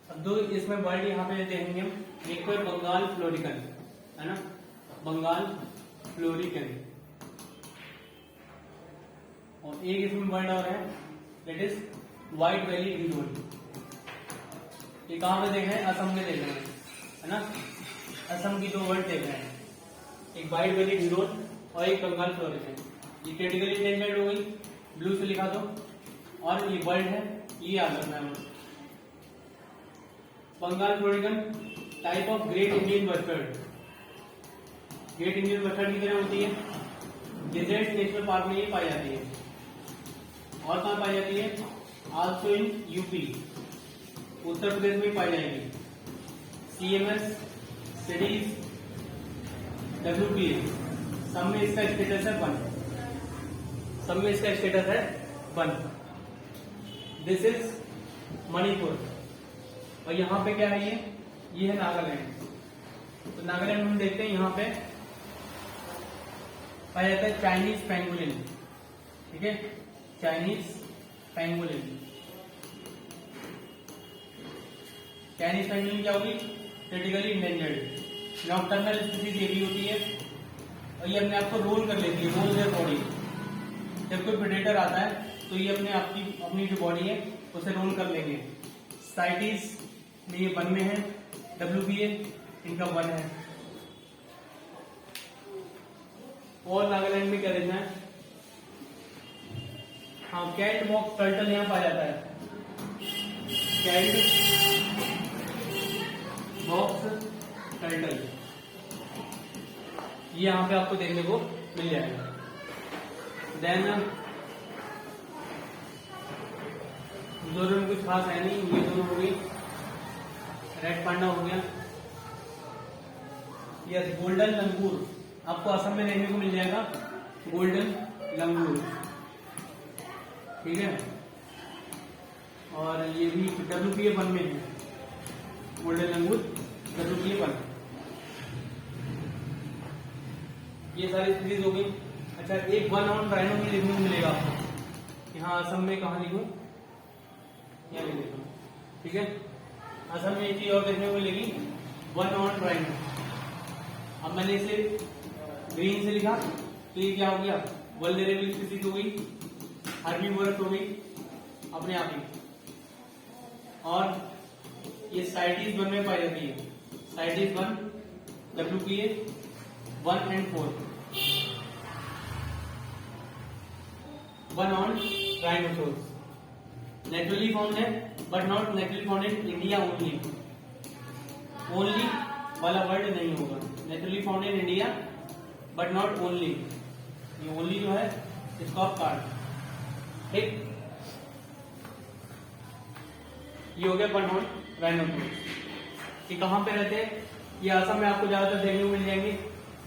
अब दो इसमें वर्ड यहाँ पे देखेंगे हम, एक तो बंगाल फ्लोरिकन है ना, बंगाल फ्लोरिकन, और एक इसमें वर्ड और है दैट इज व्हाइट वैली ढिंढोर। ये कहां पे देख रहे हैं, असम में देख रहे हैं है ना, असम की दो वर्ड देख रहे हैं, एक व्हाइट वैली ढिंढोर और एक बंगाल फ्लोरिकन। ये क्रिटिकली इंडेंजर्ड हो गई, ब्लू से लिखा दो, और ये वर्ड है, ये याद रखना है। Bengal florican type of great Indian bustard, great Indian bustard की तरह होती है, डेजर्ट नेशनल पार्क में ये पाई जाती है, और कहां पाई जाती है, also in UP, Uttar Pradesh में पाई जाएगी। CMS, सिटीज, WPA, सब में इसका स्टेटस है 1, सब में इसका स्टेटस है 1। दिस इज मणिपुर, और यहाँ पे क्या है, ये है नागालैंड। तो नागालैंड में हम देखते हैं यहाँ पे पाया जाता है चाइनीज पेंगुलिन, ठीक है, चाइनीज पेंगुलिन। चाइनीज पेंगुलिन क्या होगी, क्रिटिकली इंडेंजर्ड, नॉकटर्नल स्पीसीज ये भी होती है, और ये अपने आप को रोल कर लेती है, रोल देयर बॉडी। जब कोई प्रेडेटर आता है तो ये अपनी जो बॉडी है उसे रोल कर लेंगे। साइटीज में ये 1 में है, WPA इनका 1 है। और नागालैंड में क्या देखना है, हाँ, कैट बॉक्स टर्टल यहाँ पाया जाता है, कैट बॉक्स टर्टल, ये यहाँ पे आपको देखने को मिल जाएगा। देन दोनों में कुछ खास है नहीं, ये दोनों हो गई, रेड पांडा हो गया, यस, गोल्डन लंगूर आपको असम में देखने को मिल जाएगा, गोल्डन लंगूर, ठीक है। और ये भी WPA1 में है, गोल्डन लंगूर WPA1। ये सारी स्पीसीज हो गई। अच्छा, एक वन ऑन राइनो भी देखने को मिलेगा आपको, यहाँ असम में कहाँ लिखूं, यहाँ भी देखो, ठीक है। असम में एक चीज और देखने को मिलेगी, वन ऑन राइनो। अब मैंने इसे ग्रीन से लिखा तो ये क्या हो गया, वल्नरेबल स्पीसीज हो गई, हर्बीवोरस हो गई अपने आप ही। और ये साइटीज 1 में पाई जाती है, CITES 1 WPA1 and 4, one on rhinoceros, naturally found है but not naturally found in India only. Only वाला वर्ड नहीं होगा, naturally found in India but not only. ये ओनली जो है इसको आप काट, ठीक। ये हो गया वन ऑन राइनोसोर्स। ये कहाँ पे रहते हैं, ये असम में आपको ज्यादातर देखने को मिल जाएंगे।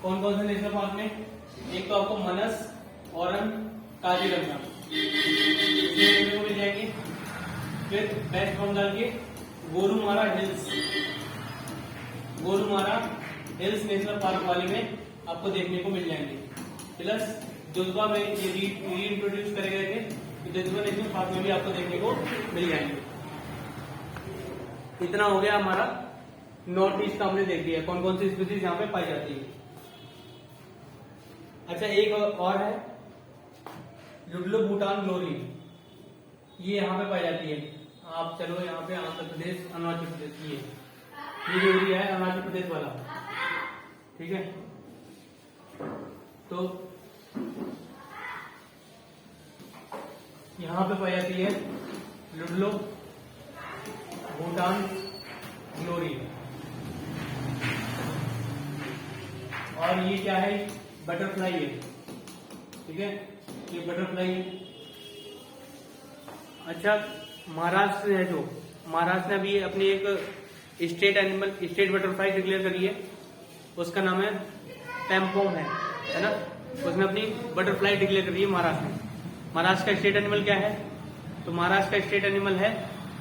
कौन कौन से नेशनल पार्क में, एक तो आपको मनस, औरंग, काजीरंगा देखने को मिल जाएंगे। फिर वेस्ट बंगाल के Gorumara hills, Gorumara hills national park वाले में आपको देखने को मिल जाएंगे। प्लस दुधवा में ये रीइंट्रोड्यूस करे गए थे, तो दुधवा नेशनल पार्क में भी आपको देखने को मिल जाएंगे। इतना हो गया हमारा नॉर्थ ईस्ट का, हमने देख लिया कौन कौन सी स्पीसीज यहाँ पे पाई जाती है। अच्छा, एक और है लुडलो भूटान ग्लोरी, ये यहाँ पे पाई जाती है। आप चलो यहाँ पे आंध्र प्रदेश, अरुणाचल प्रदेश, ये जो एरिया है अरुणाचल प्रदेश वाला, ठीक है। तो यहाँ पे पाई जाती है लुडलो भूटान ग्लोरी। और ये क्या है, बटरफ्लाई है, ठीक है, ये बटरफ्लाई है। अच्छा, महाराष्ट्र है, जो महाराष्ट्र ने अभी अपनी एक state animal, state butterfly declare करी है, उसका नाम है पैम्पोम है ना। उसने अपनी बटरफ्लाई डिक्लेयर करी है महाराष्ट्र में। महाराष्ट्र का स्टेट एनिमल क्या है, तो महाराष्ट्र का स्टेट एनिमल है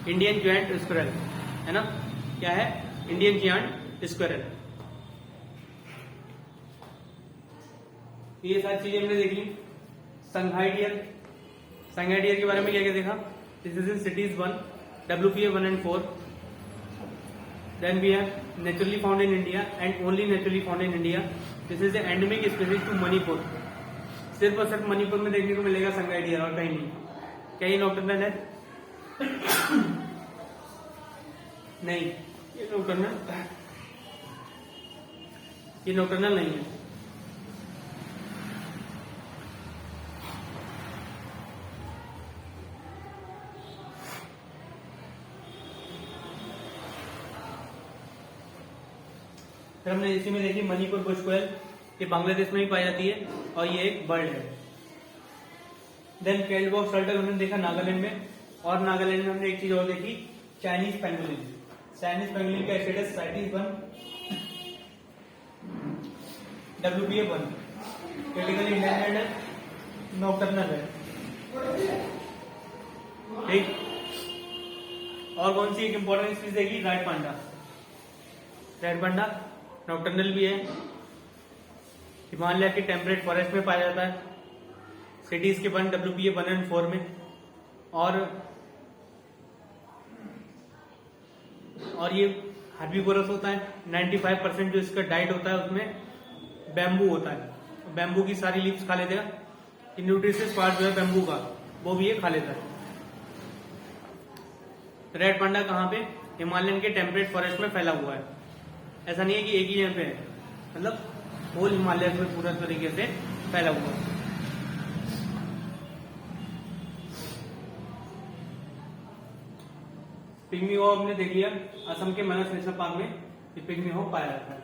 इंडियन जायंट स्क्विरल, है ना। क्या है, इंडियन जायंट स्क्विरल। ये सारी चीजें हमने देख ली। संघाई डियर, संघाई डियर के बारे में क्या क्या देखा, this is in cities 1 WPA1 and 4। Then we have naturally found in India and only naturally found in India, this is endemic species to Manipur. सिर्फ और सिर्फ मणिपुर में देखने को मिलेगा संघाई डियर, और कहीं नहीं। क्या ये नॉक्टर्नल है? नहीं, ये नॉक्टर्नल नहीं है। फिर हमने इसी में देखी मणिपुर बुश कोयल, ये बांग्लादेश में ही पाई जाती है और ये एक बर्ड है। देन केल्ड बॉक्स टर्टल हमने देखा नागालैंड में, और नागालैंड में हमने एक चीज और देखी, चाइनीज पेंगुलिन। चाइनीज पेंगुलिन का स्टेटस साइटीज 1 WPA1, क्रिटिकली इंडेंजर्ड है, नॉक्टर्नल है, ठीक। और कौन सी एक इंपॉर्टेंट चीज देखी, red panda. Red panda nocturnal भी है, हिमालय के टेम्परेट फॉरेस्ट में पाया जाता है, सिटीज के 1 WPA1 and 4 में। और ये हर्बीवोरस होता है, 95% जो इसका डाइट होता है उसमें बैम्बू होता है। बैम्बू की सारी लीव्स खा लेता है, न्यूट्रिशियस पार्ट जो है बैम्बू का वो भी ये खा लेता है। रेड पांडा कहाँ पे, हिमालयन के टेम्परेट फॉरेस्ट में फैला हुआ है। ऐसा नहीं है कि एक ही जगह पे है, मतलब होल हिमालय में पूरा तरीके से फैला हुआ है। पिग्मी हो हमने देख लिया, असम के मानस नेशनल पार्क में ये पिग्मी हो पाया जाता है।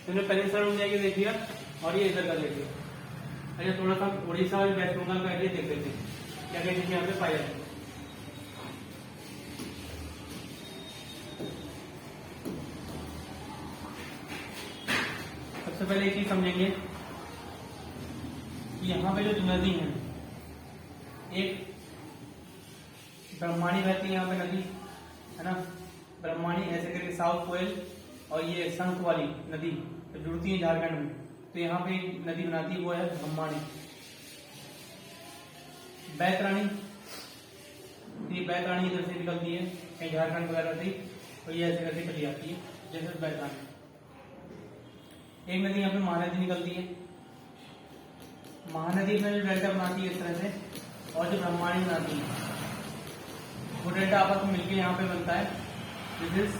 तुमने पेनिनसुला इंडिया की देख लिया और ये इधर का देख लिया। अच्छा थोड़ा सा उड़ीसा और वेस्ट बंगाल का एरिया देख लेते हैं क्या क्या चीजें यहाँ पे पाई जाती है। सबसे पहले एक चीज समझेंगे कि यहाँ पे जो नदी है, एक ब्रह्माणी बहती है यहाँ पे नदी, है ना, ब्रह्माणी ऐसे करके साउथ कोयल और ये शंख वाली नदी तो जुड़ती है झारखंड में, तो यहाँ पे एक नदी बनाती है वो है ब्रह्माणी। बैतरानी, ये बैतरानी इधर से निकलती है कहीं झारखंड वगैरह से, तो ये ऐसे करके चली जाती है जैसे बैतरानी। एक नदी यहाँ पे महानदी निकलती है, महानदी में जो डेल्टा बनाती है इस तरह से, और जो ब्रह्माणी बनाती है वो डेल्टा आपस में मिलकर यहाँ पे बनता है, दिस इज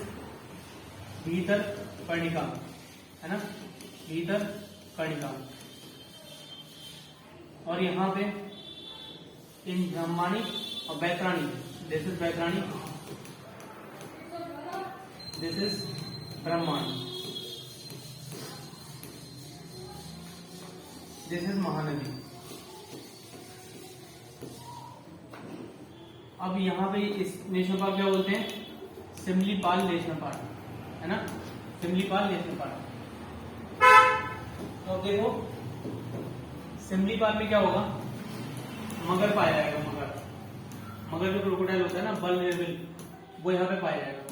भीतर कर्णिका, है ना, भीतर कर्णिका। और यहाँ पे इन ब्रह्माणी और Baitarani, this is Baitarani, this is Brahmani, this is Mahanadi. अब यहाँ पे इस नेशनल पार्क क्या बोलते हैं, सिमलीपाल नेशनल पार्क, है ना, सिमलीपाल नेशनल पार्क। तो देखो सिमलीपाल में क्या होगा, मगर पाया जाएगा, मगर जो क्रोकोडाइल होता है ना, वल्नरेबल, वो यहाँ पे पाया जाएगा।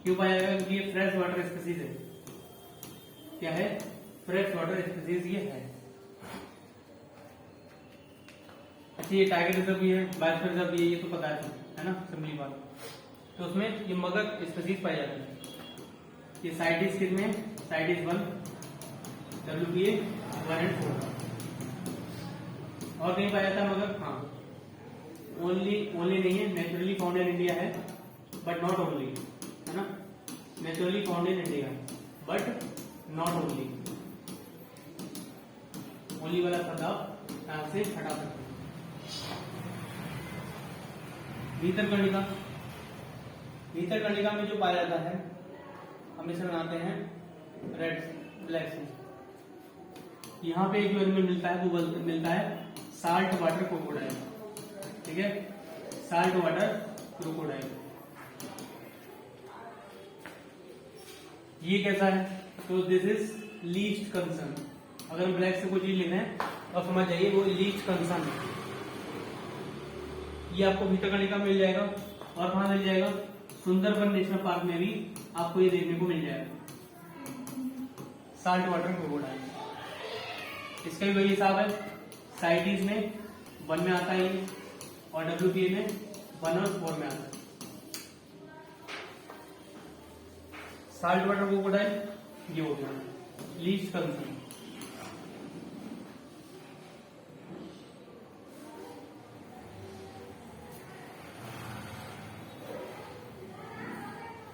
क्यों पाया जाएगा, क्योंकि ये फ्रेश वाटर स्पीसीज है। क्या है, फ्रेश वाटर स्पीसीज ये है। अच्छा ये टाइगर रिजर्व भी है, बायोस्फीयर रिजर्व भी है, ये तो पता है ना, सिमलीपाल। तो उसमें ये मगर स्पीसीज पाई जाती है। ये साइटिस कितने, साइटिस 1, WPA 1 और 4। और कहीं पाया जाता है मगर, हाँ, ओनली नहीं है, नेचुरली फाउंड इन इंडिया है, बट नॉट ओनली, है ना, naturally found in India but not only. Only वाला शब्द आप यहाँ से हटा सकते हैं। भीतर कर्णिका, भीतर कर्णिका में जो पाया जाता है हम इसे बनाते हैं रेड ब्लैक से। यहाँ पे एक जो एनिमल मिलता है वो मिलता है साल्ट वाटर क्रोकोडाइल, ठीक है, साल्ट वाटर क्रोकोडाइल। ये कैसा है, तो दिस इज लीस्ट कंसर्न। अगर हम ब्लैक से कोई चीज लिख रहे हैं तो समझ जाइए वो लीस्ट कंसर्न है। ये आपको भीतर कर्णिका मिल जाएगा, और कहां मिल जाएगा, सुंदरबन नेशनल पार्क में भी आपको ये देखने को मिल जाएगा, साल्ट वाटर क्रोकोडाइल। इसका भी वही हिसाब है, साइटीज में 1 में आता है ये, और WPA में 1 और 4 में आता है। साल्ट वाटर क्रोकोडाइल ये हो गया लीस्ट कंसर्न।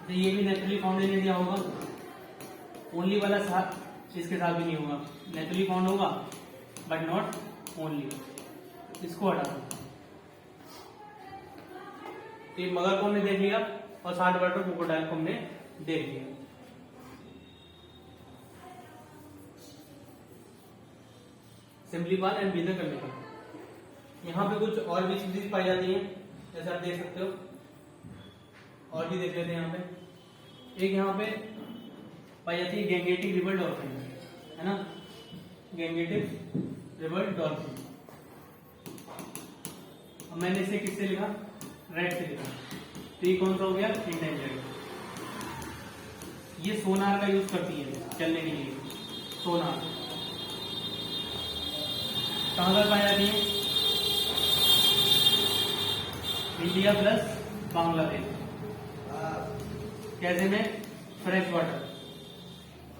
तो ये भी नेचुरली फाउंड इन इंडिया होगा, ओनली वाला साथ इसके साथ भी नहीं होगा, नेचुरली फाउंड होगा बट नॉट ओनली, इसको हटा दो। तो मगर को हमने देख लिया और साल्ट वाटर क्रोकोडाइल को हमने देख लिया। सिमलीपाल एंड भीतर कर्णिका। यहाँ पे कुछ और भी चीजें पाई जाती हैं, जैसे आप देख सकते हो, और भी देख लेते हैं। यहाँ पे एक यहाँ पे पाई जाती है गैंगेटिक रिवर डॉल्फिन, है ना, गैंगेटिक रिवर डॉल्फिन। अब मैंने इसे किससे लिखा, रेड से लिखा, तो ये कौन सा हो गया, इंडेंजर्ड। ये सोनार का यूज करती है चलने के लिए, सोनार। कहां पर पाई जाती है, इंडिया प्लस बांग्लादेश। कैसे में, फ्रेश वाटर,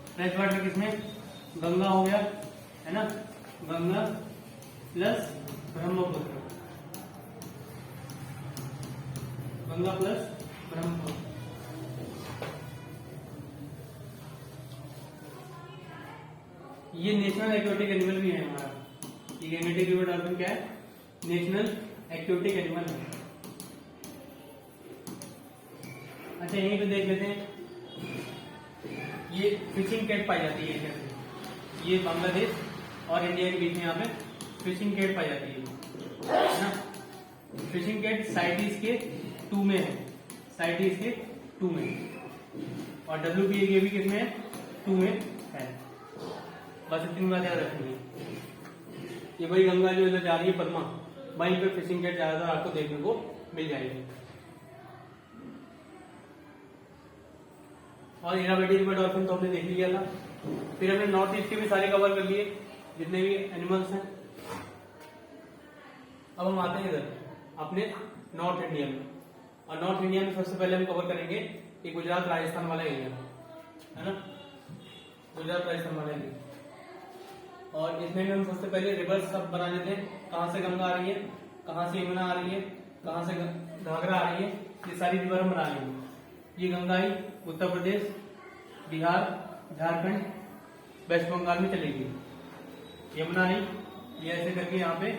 फ्रेश वाटर किसमें, गंगा हो गया, है ना, गंगा प्लस ब्रह्मपुत्र, गंगा प्लस ब्रह्मपुत्र। ये नेशनल एक्वेटिक एनिमल भी है हमारा, ये गैंगेटिक रिवर डॉल्फिन क्या है, नेशनल एक्वेटिक एनिमल है। अच्छा यहीं पे देख लेते हैं, ये फिशिंग कैट पाई जाती है कैसे, ये बांग्लादेश और इंडिया के बीच में यहाँ पे फिशिंग कैट पाई जाती है ना। फिशिंग कैट साइटीज के 2 में है, साइटीज के 2 में, और WPA भी कितने है, 2 में है। बस इतनी बात याद रखनी है। ये वही गंगा जो इधर जा रही है परमा, वहीं पे फिशिंग कैट ज्यादातर आपको देखने को मिल जाएगी। और इरावती रिवर डॉल्फिन तो हमने देख लिया था। फिर हमने नॉर्थ ईस्ट के भी सारे कवर कर लिए जितने भी एनिमल्स हैं। अब हम आते हैं इधर अपने नॉर्थ इंडिया में, और नॉर्थ इंडिया में सबसे पहले हम कवर करेंगे ये गुजरात राजस्थान वाला एरिया है ना, गुजरात राजस्थान वाला एरिया। और इसमें भी हम सबसे पहले रिवर्स सब बना लेते हैं, कहाँ से गंगा आ रही है, कहाँ से यमुना आ रही है, कहाँ से घाघरा आ रही है, ये सारी रिवर हम बना लेंगे। ये गंगा आई उत्तर प्रदेश, बिहार, झारखंड, वेस्ट बंगाल में चलेगी। यमुना आई, ये ऐसे करके यहाँ पे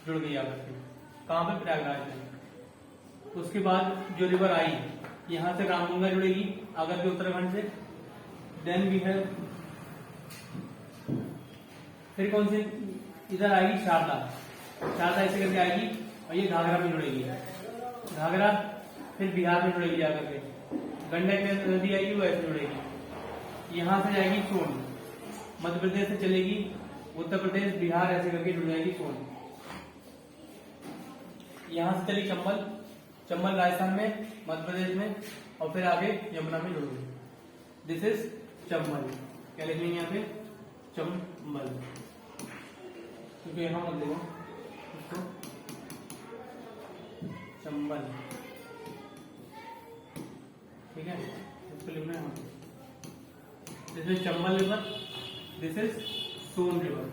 जुड़ गई आपस में, कहाँ पे, प्रयागराज में। उसके बाद जो रिवर आई यहाँ से रामगंगा जुड़ेगी आकर के उत्तराखंड से। देन भी है, फिर कौन सी इधर आएगी, शारदा, शारदा ऐसे करके आएगी और ये घाघरा में जुड़ेगी। घाघरा फिर बिहार में जुड़ेगी जाकर के। गंडक नदी आएगी वो ऐसे जुड़ेगी, यहाँ से जाएगी सोन, मध्य प्रदेश से चलेगी उत्तर प्रदेश, बिहार, ऐसे करके जुड़ जाएगी सोन। यहाँ से चली चंबल, चंबल राजस्थान में, मध्य प्रदेश में, और फिर आगे यमुना में जुड़ गई। This is Chambal. क्या लिखेंगे यहाँ पे, चंबल, क्योंकि यहाँ मत देखो इसको, चंबल, ठीक है, इसको लिखना है। This is Chambal river, this is Son river.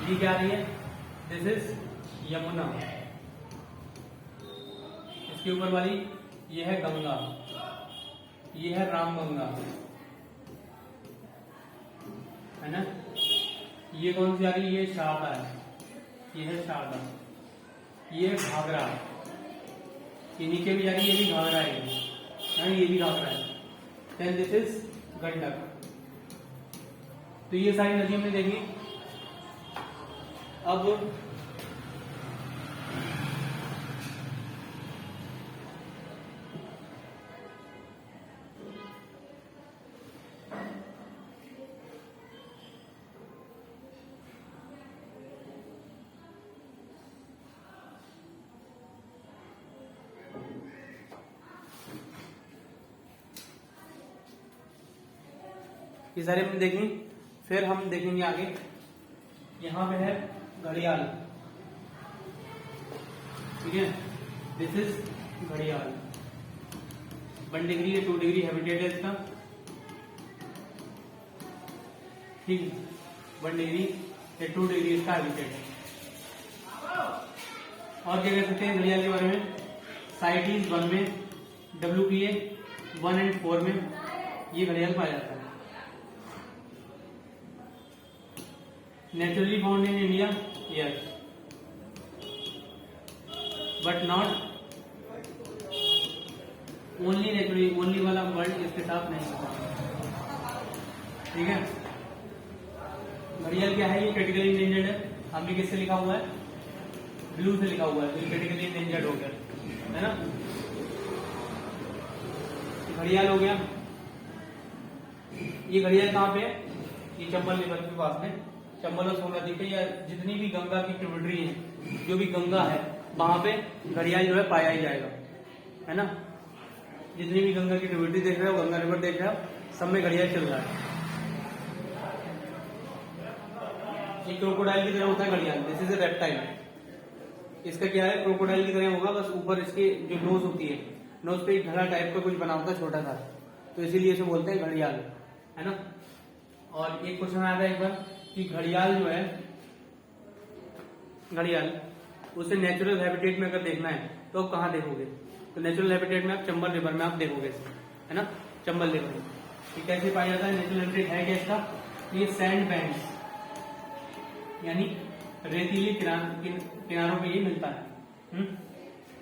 ये क्या आ रही है, दिस इज यमुना। इसके ऊपर वाली ये है गंगा, ये है रामगंगा, है ना। ये कौन सी आ रही है, ये शारदा है, ये है शारदा, ये घाघरा, ये नीचे भी जा रही है, ये भी घाघरा है, ये भी घाघरा है। Then this is Gandak. तो ये सारी नदी हमने देखी। अब ये सारे हमने देखें। फिर हम देखेंगे आगे, यहाँ पे है घड़ियाल, ठीक है, दिस इज घड़ियाल। 1 डिग्री या 2 डिग्री हैबिटेट है इसका, ठीक है, 1 डिग्री या 2 डिग्री इसका हैबिटेट है। और क्या कह सकते हैं घड़ियाल के बारे में, साइटीज 1 में, WPA 1 और 4 में ये घड़ियाल पाया जाता है। Naturally found in India, yes, but not only naturally, only वाला वर्ड इसके साथ नहीं होता, ठीक है। घड़ियाल क्या है, ये क्रिटिकली इंडेंजर्ड है। हमने किससे लिखा हुआ है, ब्लू से लिखा हुआ है, तो क्रिटिकली इंडेंजर्ड हो गया, है ना। घड़ियाल हो गया। ये घड़ियाल कहाँ पे है, ये चंबल रिवर के पास में, चंबल और सोन नदी पे, या जितनी भी गंगा की ट्रिब्यूटरी है, जो भी गंगा है वहां पे घड़ियाल जो है पाया ही जाएगा, है ना। जितनी भी गंगा की ट्रिब्यूटरी देख रहे हो, गंगा रिवर देख रहे हो, सब में घड़ियाल चल रहा है। ये क्रोकोडाइल की तरह होता है घड़ियाल, दिस इज ए रेप्टाइल। इसका क्या है, क्रोकोडाइल की तरह होगा, बस ऊपर इसके जो नोज होती है, नोज पे एक घड़ा टाइप का कुछ बना होता है छोटा सा, तो इसीलिए इसे बोलते हैं घड़ियाल, है ना। और एक क्वेश्चन आया था एक बार कि घड़ियाल जो है, घड़ियाल उसे नेचुरल हैबिटेट में अगर देखना है तो आप कहाँ देखोगे, तो नेचुरल हैबिटेट में आप चंबल रिवर में आप देखोगे, है ना, चंबल रिवर में। ये कैसे पाया जाता है, नेचुरल हैबिटेट है क्या इसका, ये सैंड बैंक्स, यानी रेतीली किनारों पे ये मिलता है।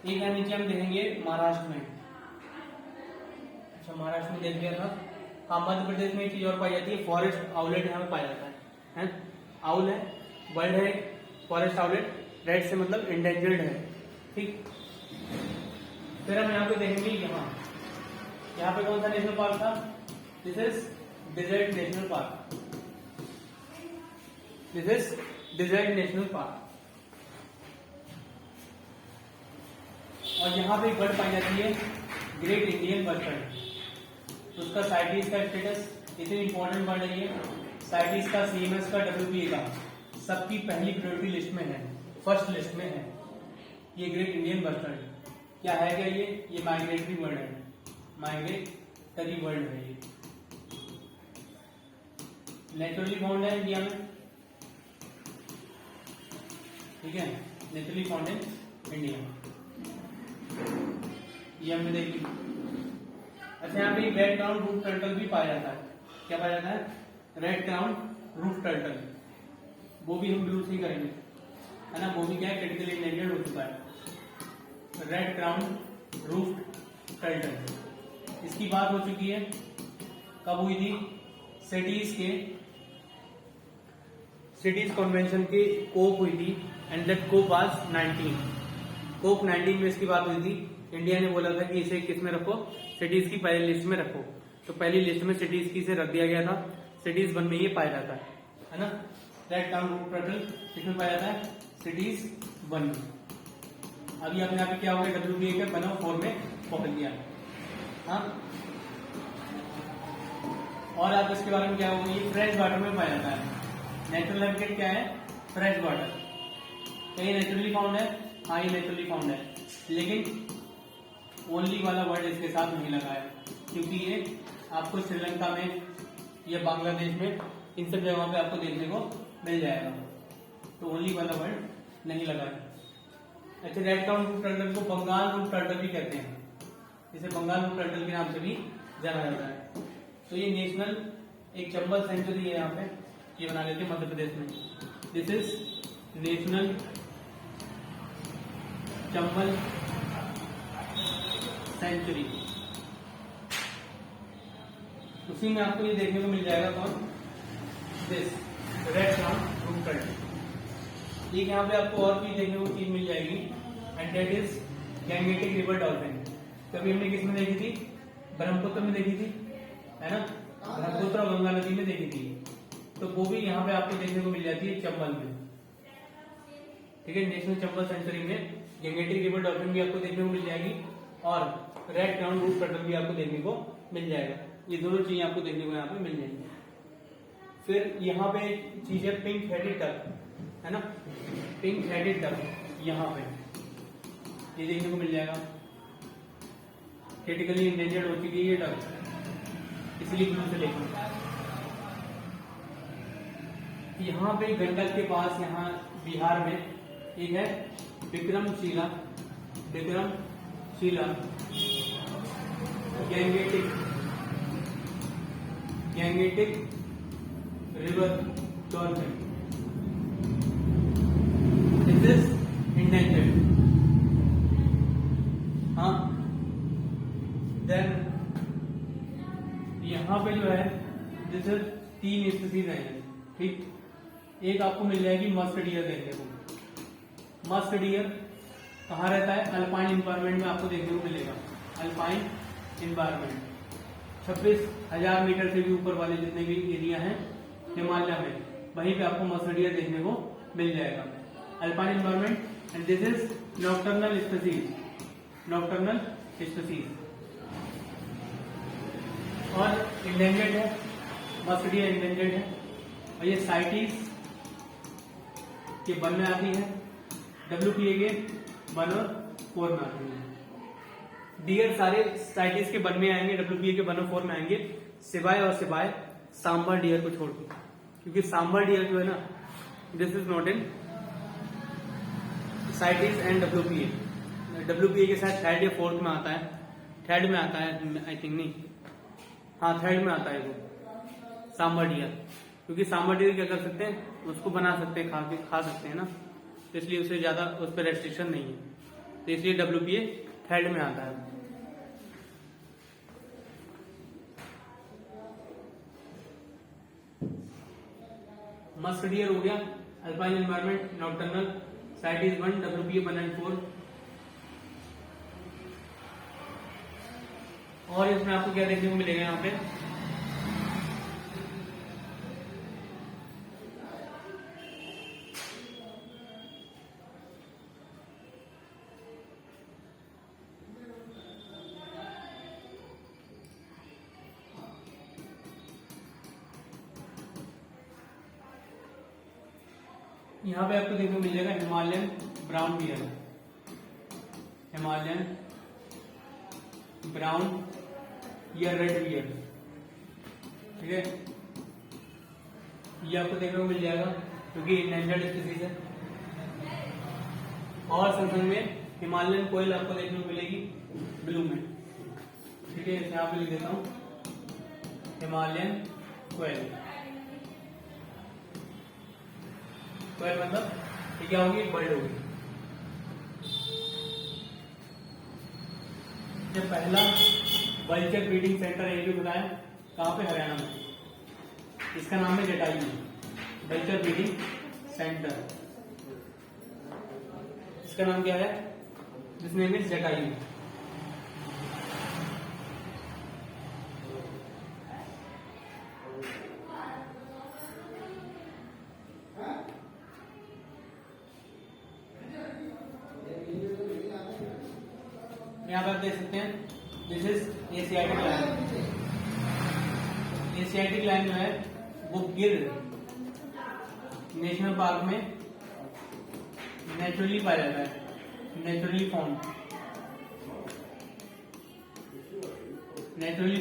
एक है नीचे हम देखेंगे महाराष्ट्र में, अच्छा महाराष्ट्र में देख लिया था, हाँ, मध्य प्रदेश में एक चीज और पाई जाती है, फॉरेस्ट आउलेट यहाँ पे पाया जाता है? आउल है, बर्ड है, फॉरेस्ट आउलेट, रेड से मतलब इंडेंजर्ड है, ठीक। फिर हम यहाँ पे देखेंगे, यहाँ पे कौन सा नेशनल पार्क था? This is desert national park, this is desert national park. और यहाँ पे एक बर्ड पाई जाती है, ग्रेट इंडियन बर्ड। उसका साइटीज का स्टेटस, इतनी इंपॉर्टेंट बर्ड है ये, साइटीज का, सीएमएस का, डब्ल्यूपीए का, सबकी पहली प्रायोरिटी लिस्ट में है, फर्स्ट लिस्ट में है ये ग्रेट इंडियन बर्ड। क्या है क्या ये माइग्रेटरी बर्ड है, माइग्रेटरी बर्ड है ये। नेचुरली फाउंड है इंडिया में, ठीक है, नेचुरली फाउंड इन इंडिया। ये हमने देखी। अच्छा, यहाँ पे रेड क्राउन रूफ टर्टल भी पाया जाता है। क्या पाया जाता है? Red crown roof turtle. वो भी हम यूज नहीं करेंगे, है ना, वो भी क्या है, क्रिटिकली इंडेंजर्ड हो चुका है। रेड क्राउन रूफ टर्टल, इसकी बात हो चुकी है, कब हुई थी? सिटीज कन्वेंशन की कोप हुई थी, एंड दैट कोप वाज 19 में इसकी बात हुई थी। इंडिया ने बोला था कि इसे किस में रखो, सिटीज की पहली लिस्ट में रखो, तो पहली लिस्ट में सिटीज की से रख दिया गया था। सिटीज 1 में ये पाया जाता है ना, रेड क्राउन रूफ टर्टल इसमें पाया जाता है सिटीज 1 में। अभी अपने यहाँ पे क्या हो गया, WPA के 104 में पकड़ लिया। हाँ, और आप इसके बारे में क्या होगा, ये फ्रेश वाटर में पाया जाता है। नेचुरल हैबिटेट क्या है? Fresh water. क्या ये नेचुरली फाउंड है? हाँ, ये नेचुरली फाउंड है, लेकिन ओनली वाला वर्ड इसके साथ नहीं लगा है, क्योंकि ये आपको श्रीलंका में या बांग्लादेश में इन सब जगहों पे आपको देखने को मिल जाएगा, तो ओनली वाला वर्ड नहीं लगा है। अच्छा, रेड क्राउन रूफ टर्टल को बंगाल रूफ टर्टल भी कहते हैं, इसे बंगाल रूफ टर्टल के नाम से भी जाना जाता है। तो ये नेशनल एक चंबल सेंचुरी है, यहाँ पे ये बना लेते हैं मध्य प्रदेश में। This is national Chambal sanctuary. उसी में आपको ये देखने को मिल जाएगा कौन? This red crown roof turtle. एक यहाँ पे आपको और भी देखने को चीज मिल जाएगी, and that is Gangetic river dolphin. कभी हमने किस में देखी थी? ब्रह्मपुत्र में देखी थी, है ना, ब्रह्मपुत्र और गंगा नदी में देखी थी। तो वो भी यहाँ पे आपको देखने को मिल जाती है चंबल में, ठीक है। नेशनल चंबल सेंचुरी में गैंगेटिक रिवर डॉल्फिन भी आपको देखने को मिल जाएगी, और रेड क्राउन रूफ टर्टल भी आपको देखने को मिल जाएगा। ये दोनों चीजें आपको देखने को यहाँ पे मिल जाएंगी। फिर यहाँ पे एक चीज है पिंक हेडेड डक, है ना, पिंक हेडेड डक, यहाँ पे ये देखने को मिल जाएगा। क्रिटिकली इंडेंजर्ड हो चुकी है ये डक, इसलिए ब्लू से लेकर। यहाँ पे गंडक के पास, यहाँ बिहार में एक है Vikramshila Gangetic river dolphin. This is endangered. हाँ, देन यहाँ पे जो है जैसे 3 स्पीसीज है, ठीक। एक आपको मिल जाएगी मस्क डियर देखने को। मस्क डियर कहाँ रहता है? अल्पाइन इन्वायरमेंट में आपको देखने को मिलेगा। अल्पाइन इन्वायरमेंट 26,000 मीटर से भी ऊपर वाले जितने भी एरिया हैं हिमालय में, वहीं पे आपको मस्क डियर देखने को मिल जाएगा। Alpine environment, and this is nocturnal species, nocturnal species. और इंडेंजर्ड है, मस्क डियर इंडेंजर्ड है, और ये साइटीज के 1 में आती है, WPA के 1 और 4 में आती है। डियर सारे साइटीज के 1 में आएंगे, WPA के 1 और 4 में आएंगे, सिवाय सांबर डियर को छोड़ के, क्योंकि सांबर डियर जो है ना, this is not in CITES and WPA के साथ 3rd या 4th में आता है, 3rd में आता है आई थिंक, नहीं, हाँ 3rd में आता है वो सांबर डियर। क्योंकि सांबर डियर क्या कर सकते हैं, उसको बना सकते हैं, खा सकते हैं ना, तो इसलिए उसे ज्यादा उस पर रेस्ट्रिक्शन नहीं है, तो इसलिए WPA 3rd में आता है। मस्ट डियर हो गया, alpine environment, nocturnal, site is 1, WPA 1 and 4। और इसमें आपको क्या देखने को मिलेगा यहाँ पे, यहाँ पे आपको देखने को मिल जाएगा Himalayan brown bear, Himalayan brown या रेड बियर, ठीक है। ये आपको देखने को मिल जाएगा क्योंकि एंडेंजर्ड स्पीसीज है। और संग में हिमालयन कोयल आपको देखने को मिलेगी ब्लू में, ठीक है। यहाँ पे लिख देता हूँ हिमालयन कोयल, कोयल मतलब ये क्या होगी, बर्ड होगी। ये पहला वल्चर ब्रीडिंग सेंटर ये भी बताया, कहाँ पे, हरियाणा में। इसका नाम है जटायु वल्चर ब्रीडिंग सेंटर। इसका नाम क्या है, दिस नेम इज जटायु। यहाँ पर देख सकते हैं this is Asiatic lion. Asiatic lion जो है वो गिर नेशनल पार्क में नेचुरली पाया जाता है, नेचुरली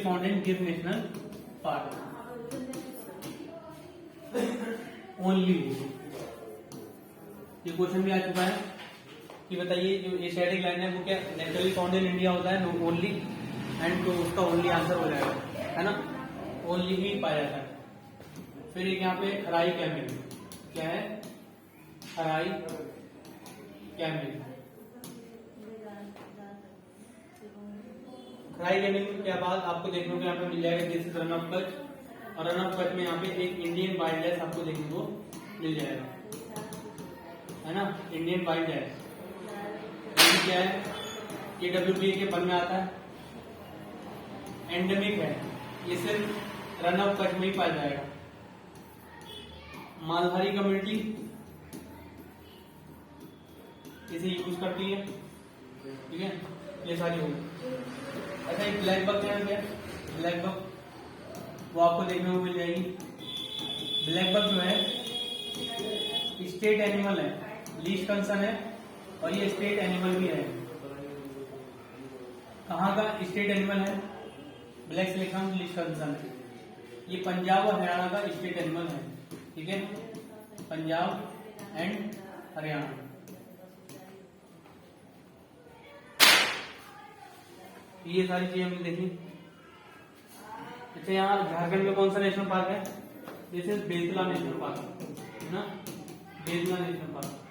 फाउंड इन गिर नेशनल पार्क ओनली। ये क्वेश्चन भी आ चुका है कि बताइए जो एशियाटिक लायन है वो क्या नेचुरली फाउंड इन इंडिया होता है ओनली, एंड तो उसका ओनली आंसर हो जाएगा, है ना, ओनली ही पाया जाता है। फिर एक यहाँ पे खराई कैमल, क्या है, खराई कैमल। खराई कैमल में क्या बात आपको देखने को यहाँ पे मिल जाएगा, this is run of Kutch, और रन ऑफ कच्छ में यहाँ पे एक इंडियन वाइल्ड लाइफ आपको देखने को मिल जाएगा, है ना, इंडियन वाइल्ड लाइफ। क्या है, ये WPA के 1 में आता है, एंडेमिक है, ये सिर्फ रन ऑफ कच्छ में ही पाया जाएगा। मालधारी कम्युनिटी इसे यूज करती है, ठीक है, ये सारी होगी। अच्छा एक ब्लैक बक है, क्या ब्लैक बक, वो आपको देखने को मिल जाएगी। ब्लैक बक जो है स्टेट एनिमल है, लीस्ट कंसर्न है, और ये स्टेट एनिमल भी है। कहाँ का स्टेट एनिमल है, ब्लैक से लिखा हूँ, लीस्ट कंसर्न है। ये पंजाब और हरियाणा का स्टेट एनिमल है, ठीक है, पंजाब एंड हरियाणा। ये सारी चीजें हमने देखी। अच्छा यहाँ झारखंड में कौन सा नेशनल पार्क है, this is Betla national park, है ना, बेतला नेशनल पार्क।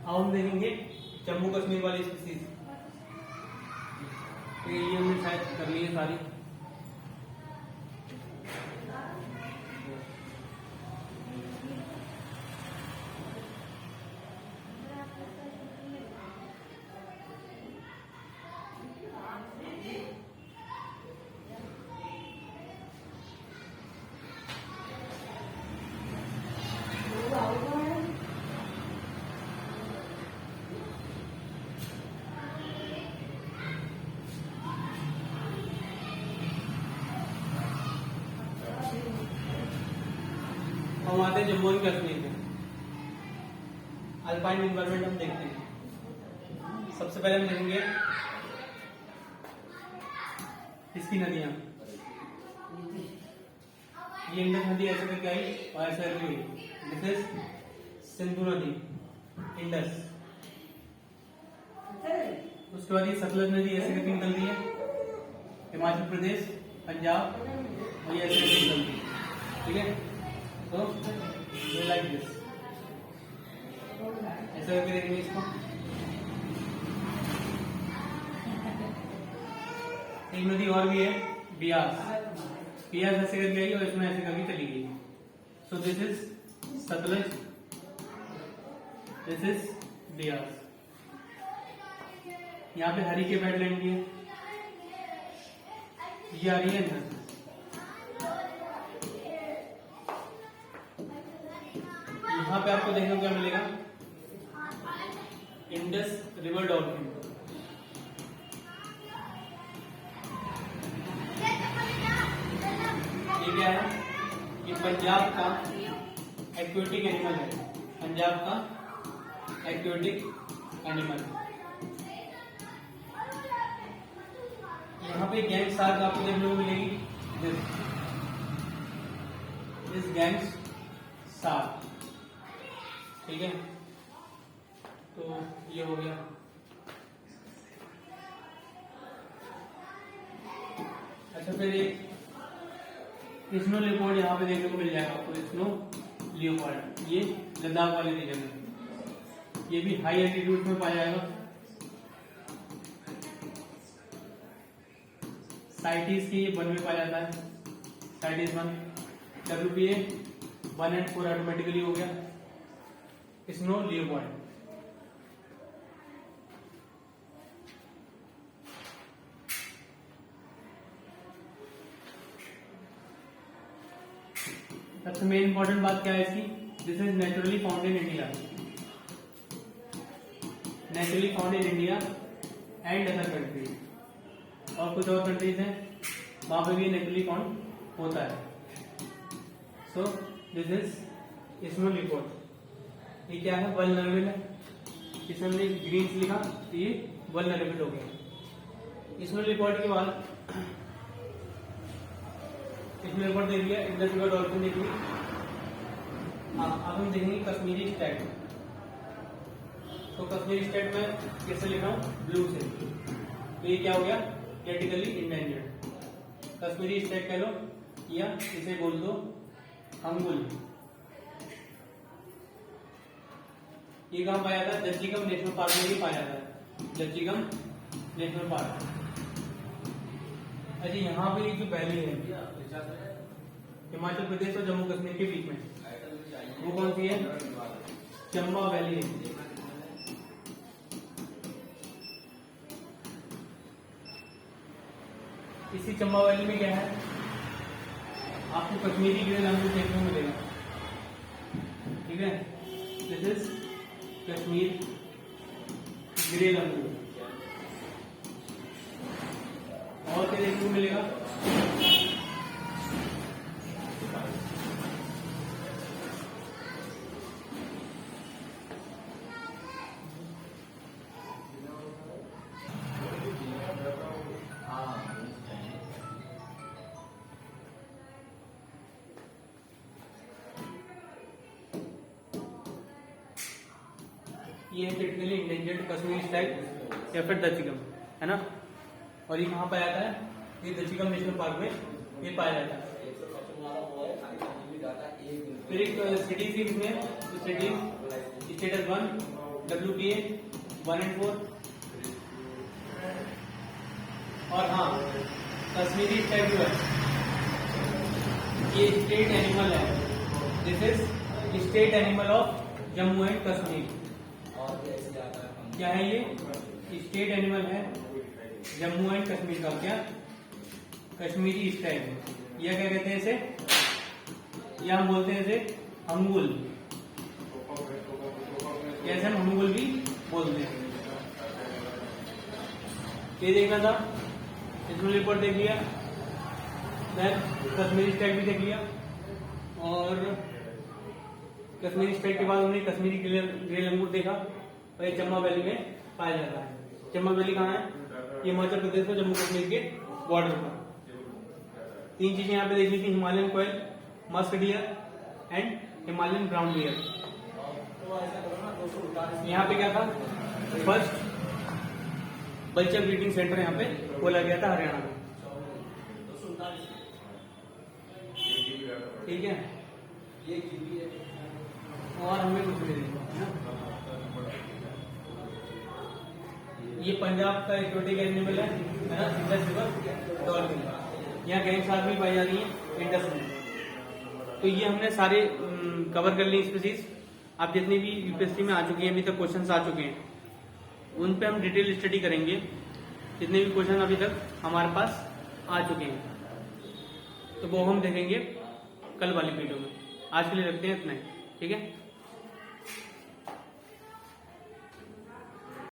अब हम देखेंगे जम्मू कश्मीर वाली स्पीसीज, तो ये हमने शायद कर ली है सारी। हम आते हैं जम्मू एंड कश्मीर में, अल्पाइन एनवायरनमेंट हम देखते हैं। सबसे पहले हम देखेंगे इसकी नदियां, ये इंडस नदी ऐसे करके आई और ऐसे करके हुई, दिस इज सिंधु नदी, इंडस। उसके बाद ये सतलज नदी ऐसे करके निकलती है, हिमाचल प्रदेश, पंजाब, और ये ऐसे करके निकलती है, ठीक है। तो लाइक दिस, ऐसे करके देखेंगे इसको। एक नदी और भी है बियास। बियास ऐसे करके आई और इसमें ऐसे करके चली गई। So this is Sutlej, this is Beas. यहाँ पे हरी के वेटलैंड भी है, ये आ रही है इधर। यहाँ पे आपको देखने को क्या मिलेगा, इंडस रिवर डॉल्फिन। ये क्या है, ये पंजाब का एक्वेटिक एनिमल है, पंजाब का एक्वेटिक एनिमल। यहाँ पे गैंग शार्क आपको देखने को मिलेगी, दिस गैंग शार्क। ठीक है, तो ये हो गया। अच्छा, फिर एक स्नो लियोपार्ड यहाँ पे देखने को मिल जाएगा आपको, स्नो लियोपार्ड। ये लद्दाख वाले रीजन में, ये भी हाई एल्टीट्यूड में पाया जाएगा। साइटिस की 1 में पाया जाता है, साइटिस 1। WPA 1 and 4 ऑटोमेटिकली हो गया स्नो लियोपार्ड। सबसे मेन इंपॉर्टेंट बात क्या है इसकी, this is naturally found in India, naturally found in India and other countries. और कुछ और कंट्रीज हैं वहां पे भी नेचुरली फाउंड होता है। So this is snow leopard. ये क्या है, वल्नरेबल है, इसमें हमने ग्रीन से लिखा तो ये वल्नरेबल हो गया। स्नो लियोपार्ड के बाद स्नो लियोपार्ड देख लिया, इंडस रिवर डॉल्फिन देख लिया। अब हम देखेंगे कश्मीरी स्टैग। तो कश्मीरी स्टैग में कैसे लिखा हूं, ब्लू से। तो ये क्या हो गया, क्रिटिकली इंडेंजर्ड। कश्मीरी स्टैग कह लो या इसे बोल दो अंगुल। ये कहां पाया जाता है, जज्जिगम नेशनल पार्क में भी पाया जाता है, जज्जिगम नेशनल पार्क। अच्छा, यहाँ पे एक जो वैली है हिमाचल प्रदेश और जम्मू कश्मीर के बीच में, वो कौन सी है, चंबा वैली है। इसी चंबा वैली में क्या है, आपको कश्मीरी ग्रे लंगूर देखने को मिलेगा। ठीक है, दिस इज कश्मीर ग्रे लंगूर। और क्या देखने को मिलेगा, ये है क्रिटिकली इंडेंजर्ड कश्मीरी स्टैग या फिर दचिगम, है ना। और ये कहाँ पाया जाता है, ये दचिगम नेशनल पार्क में ये पाया जाता है। फिर एक सिटी थी इसमें, तो सिटी स्टेटस 1, WPA 1 and 4। और हाँ, कश्मीरी स्टैग जो है ये स्टेट एनिमल है, this is state animal of Jammu and Kashmir. क्या है ये, स्टेट एनिमल है जम्मू एंड कश्मीर का। क्या, कश्मीरी स्टैग। या क्या कहते हैं इसे, या हम बोलते हैं इसे अंगुल, कैसे हम अंगुल भी बोलते हैं। ये देखना था, स्नो लियोपार्ड देख लिया, देन कश्मीरी स्टैग भी देख लिया। और कश्मीरी स्टैग के बाद हमने कश्मीरी ग्रे लंगूर देखा, और ये चंबा वैली में पाया जाता है। चंबा वैली कहाँ है, ये हिमाचल प्रदेश और जम्मू कश्मीर के बॉर्डर पर। 3 चीजें यहाँ पे देखनी थी, Himalayan koel, musk deer and Himalayan brown deer. यहाँ पे क्या था, फर्स्ट बल्चर ब्रीडिंग सेंटर यहाँ पे खोला गया था हरियाणा में। ठीक है, और हमें कुछ नहीं देखा है ना। ये पंजाब का एक्वोटिक एनिमल है ना, इंडस रिवर डॉल्फिन। यहाँ गैंग्स भी पाई जा रही है इंडस में। तो ये हमने सारे कवर कर ली स्पीसीज। आप जितनी भी यूपीएससी में आ चुकी हैं, अभी तक क्वेश्चंस आ चुके हैं, उन पे हम डिटेल स्टडी करेंगे। जितने भी क्वेश्चन अभी तक हमारे पास आ चुके हैं तो वो हम देखेंगे कल वाली वीडियो में। आज के लिए रखते हैं इतना ही, ठीक है।